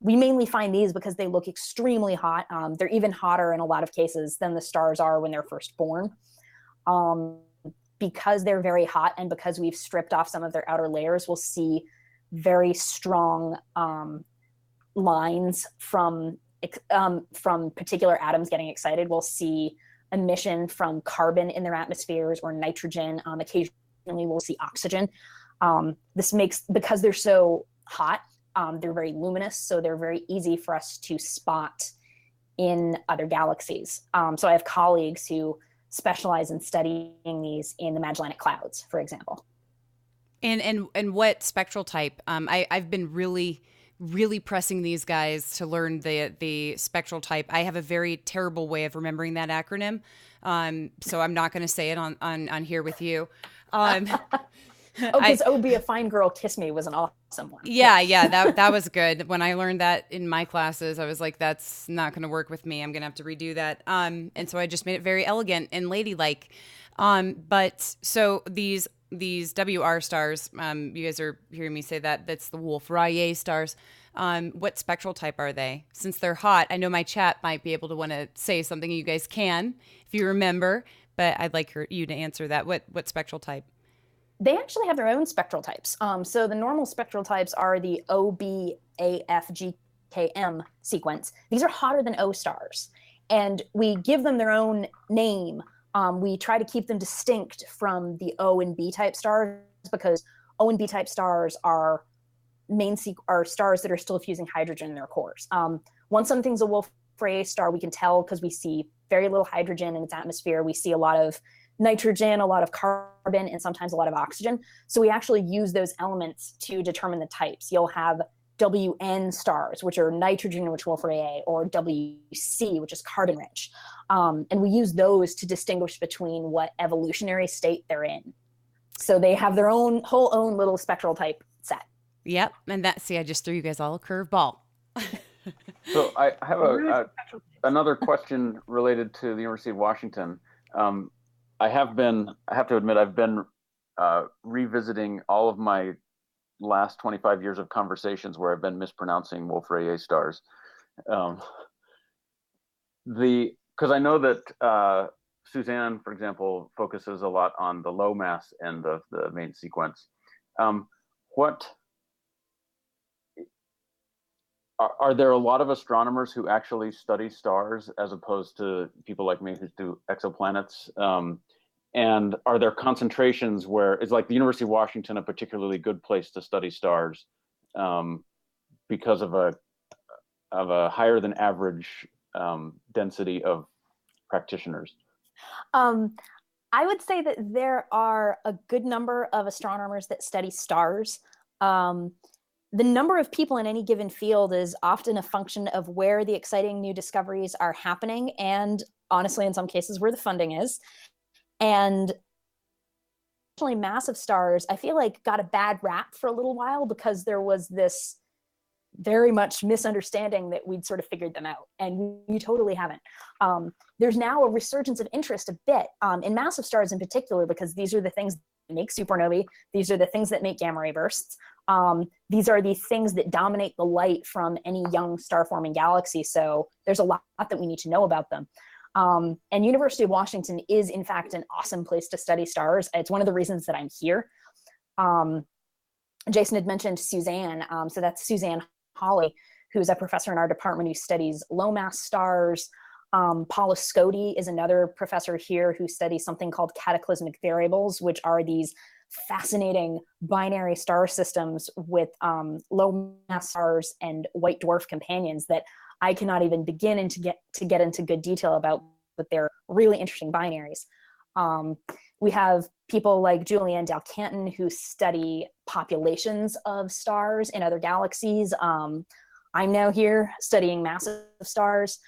We mainly find these because they look extremely hot. They're even hotter in a lot of cases than the stars are when they're first born. Because they're very hot and because we've stripped off some of their outer layers, we'll see very strong lines from particular atoms getting excited. We'll see emission from carbon in their atmospheres or nitrogen. Occasionally we'll see oxygen. This makes, because they're so hot, they're very luminous, so they're very easy for us to spot in other galaxies. So I have colleagues who specialize in studying these in the Magellanic Clouds, for example. And what spectral type? I've been really pressing these guys to learn the spectral type. I have a very terrible way of remembering that acronym, so I'm not going to say it on here with you. Because "Oh, be a fine girl, kiss me" was an awesome one. Yeah, that was good. When I learned that in my classes, I was like, that's not going to work with me. I'm going to have to redo that. And so I just made it very elegant and ladylike. But so these WR stars, you guys are hearing me say that's the Wolf-Rayet stars. What spectral type are they? Since they're hot, I know my chat might be able to want to say something. You guys can, if you remember, but I'd like you to answer that. What spectral type? They actually have their own spectral types. So the normal spectral types are the OBAFGKM sequence. These are hotter than O stars, and we give them their own name. We try to keep them distinct from the O and B type stars, because O and B type stars are stars that are still fusing hydrogen in their cores. Once something's a Wolf-Rayet star, we can tell because we see very little hydrogen in its atmosphere. We see a lot of nitrogen, a lot of carbon, and sometimes a lot of oxygen. So we actually use those elements to determine the types. You'll have WN stars, which are nitrogen-rich Wolf-Rayet, or WC, which is carbon-rich. And we use those to distinguish between what evolutionary state they're in. So they have their own little spectral type set. Yep, and I just threw you guys all a curveball. So I have another question related to the University of Washington. I have to admit, I've been revisiting all of my last 25 years of conversations where I've been mispronouncing Wolf-Rayet stars. Because I know that Suzanne, for example, focuses a lot on the low mass end of the main sequence. Are there a lot of astronomers who actually study stars as opposed to people like me who do exoplanets? And are there concentrations where is like the University of Washington a particularly good place to study stars because of a higher than average density of practitioners? I would say that there are a good number of astronomers that study stars. The number of people in any given field is often a function of where the exciting new discoveries are happening, and honestly, in some cases, where the funding is. And massive stars, I feel like, got a bad rap for a little while because there was this very much misunderstanding that we'd sort of figured them out, and we totally haven't. There's now a resurgence of interest a bit in massive stars in particular, because these are the things that make supernovae. These are the things that make gamma ray bursts. These are the things that dominate the light from any young star-forming galaxy. So there's a lot that we need to know about them. And University of Washington is, in fact, an awesome place to study stars. It's one of the reasons that I'm here. Jason had mentioned Suzanne. So that's Suzanne Hawley, who's a professor in our department who studies low-mass stars. Paula Scuti is another professor here who studies something called cataclysmic variables, which are these fascinating binary star systems with low-mass stars and white dwarf companions that I cannot even begin to get into good detail about, but they're really interesting binaries. We have people like Julianne Dalcanton who study populations of stars in other galaxies. I'm now here studying massive stars.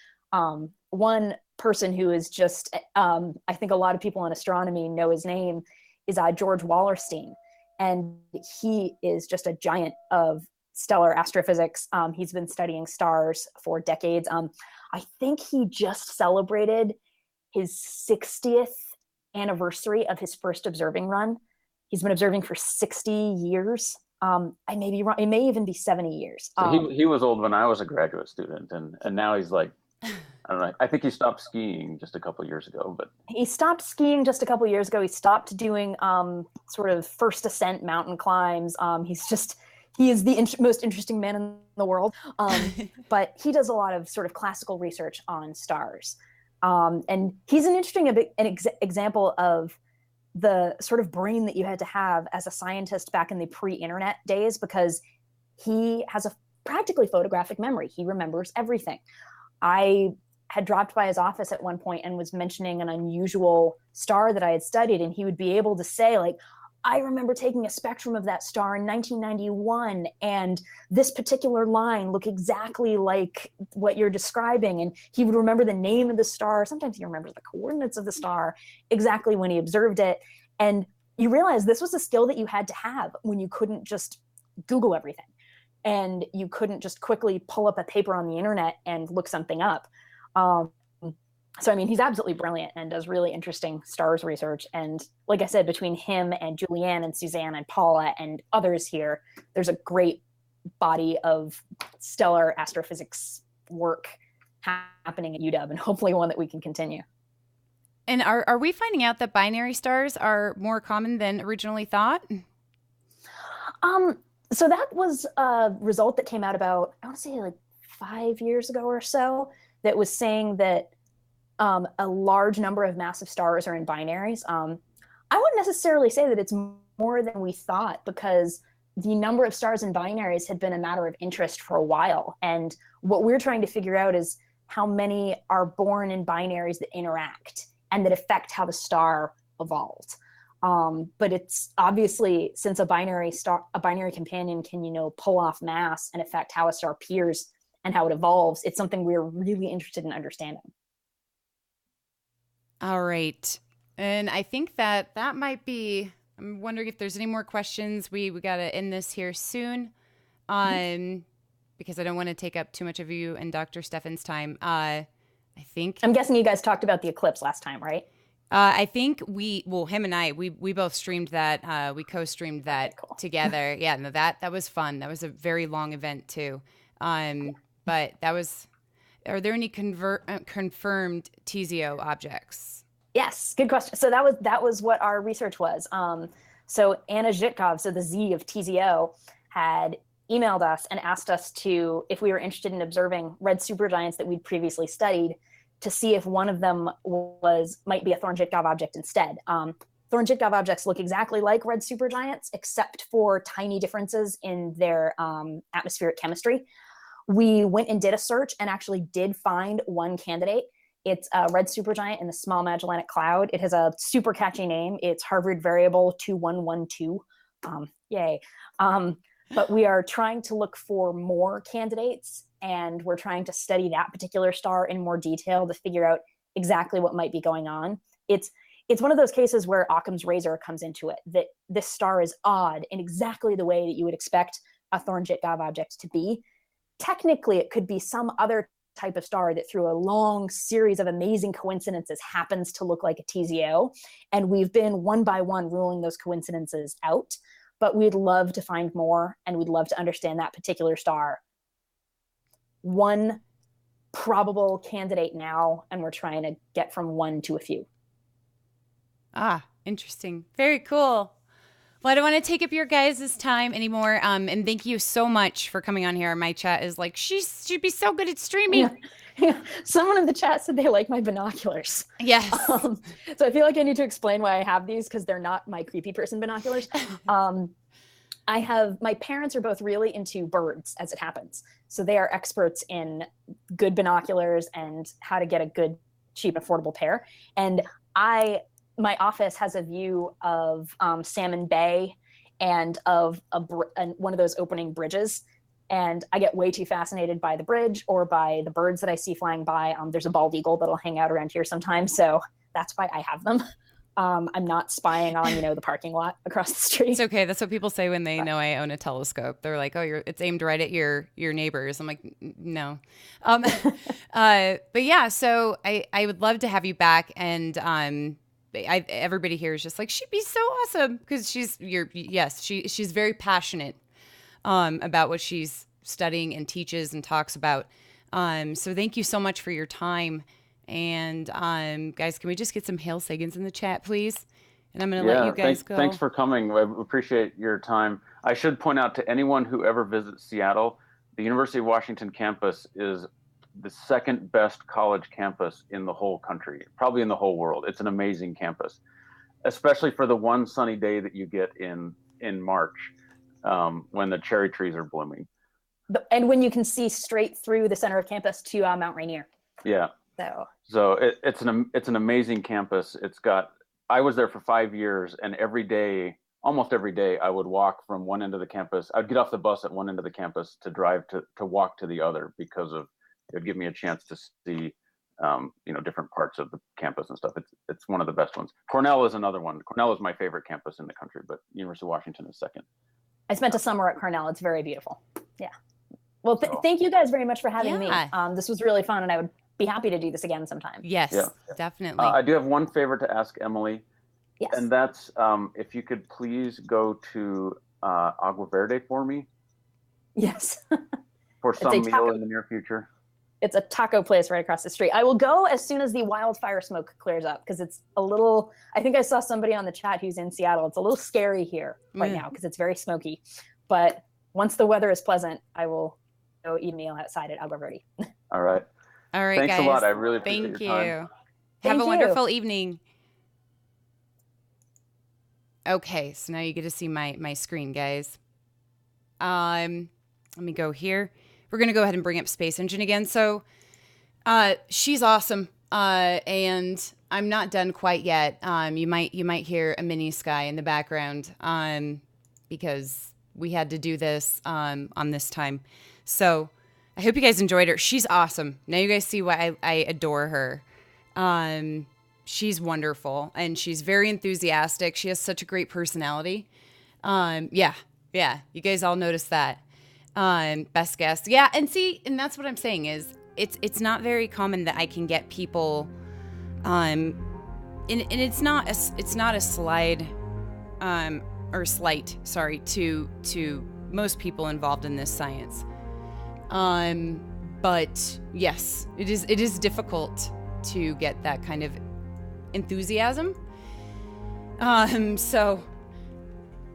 One person who is just, I think a lot of people in astronomy know his name, is George Wallerstein. And he is just a giant of stellar astrophysics. He's been studying stars for decades. I think he just celebrated his 60th anniversary of his first observing run. He's been observing for 60 years. I may be wrong. It may even be 70 years. So he was old when I was a graduate student, and now he's like, I don't know. I think he stopped skiing just a couple of years ago. But he stopped skiing just a couple of years ago. He stopped doing sort of first ascent mountain climbs. He is the most interesting man in the world. But he does a lot of sort of classical research on stars. And he's an interesting example of the sort of brain that you had to have as a scientist back in the pre-internet days, because he has a practically photographic memory. He remembers everything. I had dropped by his office at one point and was mentioning an unusual star that I had studied, and he would be able to say, like, I remember taking a spectrum of that star in 1991, and this particular line looked exactly like what you're describing. And he would remember the name of the star. Sometimes he remembers the coordinates of the star exactly when he observed it. And you realize this was a skill that you had to have when you couldn't just Google everything, and you couldn't just quickly pull up a paper on the internet and look something up. So, I mean, he's absolutely brilliant and does really interesting stars research. And like I said, between him and Julianne and Suzanne and Paula and others here, there's a great body of stellar astrophysics work happening at UW, and hopefully one that we can continue. And are we finding out that binary stars are more common than originally thought? So that was a result that came out about, I want to say like 5 years ago or so, that was saying that a large number of massive stars are in binaries. I wouldn't necessarily say that it's more than we thought, because the number of stars in binaries had been a matter of interest for a while. And what we're trying to figure out is how many are born in binaries that interact and that affect how the star evolved. But it's obviously, since a binary companion can, pull off mass and affect how a star appears and how it evolves, it's something we're really interested in understanding. All right. And I think that might be, I'm wondering if there's any more questions. We got to end this here soon, because I don't want to take up too much of you and Dr. Steffen's time. I'm guessing you guys talked about the eclipse last time, right? I think him and I, we both streamed that. We co-streamed that together. Yeah, no, that was fun. That was a very long event too. But that was, are there any confirmed TZO objects? Yes, good question. So that was what our research was. So Anna Zhitkov, so the Z of TZO, had emailed us and asked us if we were interested in observing red supergiants that we'd previously studied, to see if one of them might be a Thorne-Zhitkov object instead. Thorne-Zhitkov objects look exactly like red supergiants, except for tiny differences in their atmospheric chemistry. We went and did a search and actually did find one candidate. It's a red supergiant in the Small Magellanic Cloud. It has a super catchy name. It's Harvard variable 2112. Yay. But we are trying to look for more candidates, and we're trying to study that particular star in more detail to figure out exactly what might be going on. It's one of those cases where Occam's razor comes into it, that this star is odd in exactly the way that you would expect a Thorne-Zhitkov object to be. Technically, it could be some other type of star that, through a long series of amazing coincidences, happens to look like a TZO. And we've been one by one ruling those coincidences out. But we'd love to find more, and we'd love to understand that particular star. One probable candidate now, and we're trying to get from one to a few. Ah, interesting. Very cool. Well, I don't want to take up your guys' time anymore. And thank you so much for coming on here. My chat is like, she'd be so good at streaming. Yeah. Someone in the chat said they like my binoculars. Yes. So I feel like I need to explain why I have these, because they're not my creepy person binoculars. My parents are both really into birds, as it happens. So they are experts in good binoculars and how to get a good, cheap, affordable pair. And my office has a view of Salmon Bay and of one of those opening bridges. And I get way too fascinated by the bridge or by the birds that I see flying by. There's a bald eagle that'll hang out around here sometimes. So that's why I have them. I'm not spying on, the parking lot across the street. It's okay. That's what people say when they know I own a telescope. They're like, "Oh, it's aimed right at your neighbors." I'm like, "No." But yeah, so I would love to have you back, and everybody here is just like, she'd be so awesome, because she's very passionate about what she's studying and teaches and talks about. So thank you so much for your time. And guys, can we just get some hail Sagans in the chat, please? And I'm going to let you guys go. Thanks for coming. I appreciate your time. I should point out to anyone who ever visits Seattle, the University of Washington campus is the second best college campus in the whole country, probably in the whole world. It's an amazing campus, especially for the one sunny day that you get in March, when the cherry trees are blooming. And when you can see straight through the center of campus to Mount Rainier. Yeah. So it's an amazing campus. I was there for 5 years, and almost every day, I would walk from one end of the campus. I'd get off the bus at one end of the campus to drive to walk to the other, because it would give me a chance to see, different parts of the campus and stuff. It's one of the best ones. Cornell is another one. Cornell is my favorite campus in the country, but University of Washington is second. I spent a summer at Cornell. It's very beautiful. Yeah. Well, thank you guys very much for having me. This was really fun, and I would be happy to do this again sometime. Yes, definitely. I do have one favor to ask Emily. Yes. And that's if you could please go to Agua Verde for me. Yes. For some meal in the near future. It's a taco place right across the street. I will go as soon as the wildfire smoke clears up, because it's a little, I think I saw somebody on the chat who's in Seattle. It's a little scary here right now because it's very smoky. But once the weather is pleasant, I will go eat a meal outside at Agua Verde. All right. All right, Thanks guys. a lot. I really appreciate your time. Thank you. Have a you. wonderful evening. Okay, so now you get to see my screen, guys. Let me go here. We're going to go ahead and bring up Space Engine again. So she's awesome, and I'm not done quite yet. You might hear a mini sky in the background because we had to do this on this time. So I hope you guys enjoyed her. She's awesome. Now you guys see why I adore her. She's wonderful, and she's very enthusiastic. She has such a great personality. Yeah, you guys all noticed that. Best guess. Yeah, and that's what I'm saying is it's not very common that I can get people and it's not a slight to most people involved in this science. But yes, it is difficult to get that kind of enthusiasm. So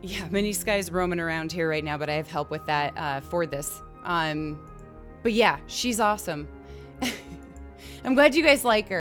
yeah, Mini Sky's roaming around here right now, but I have help with that for this. But yeah, she's awesome. I'm glad you guys like her.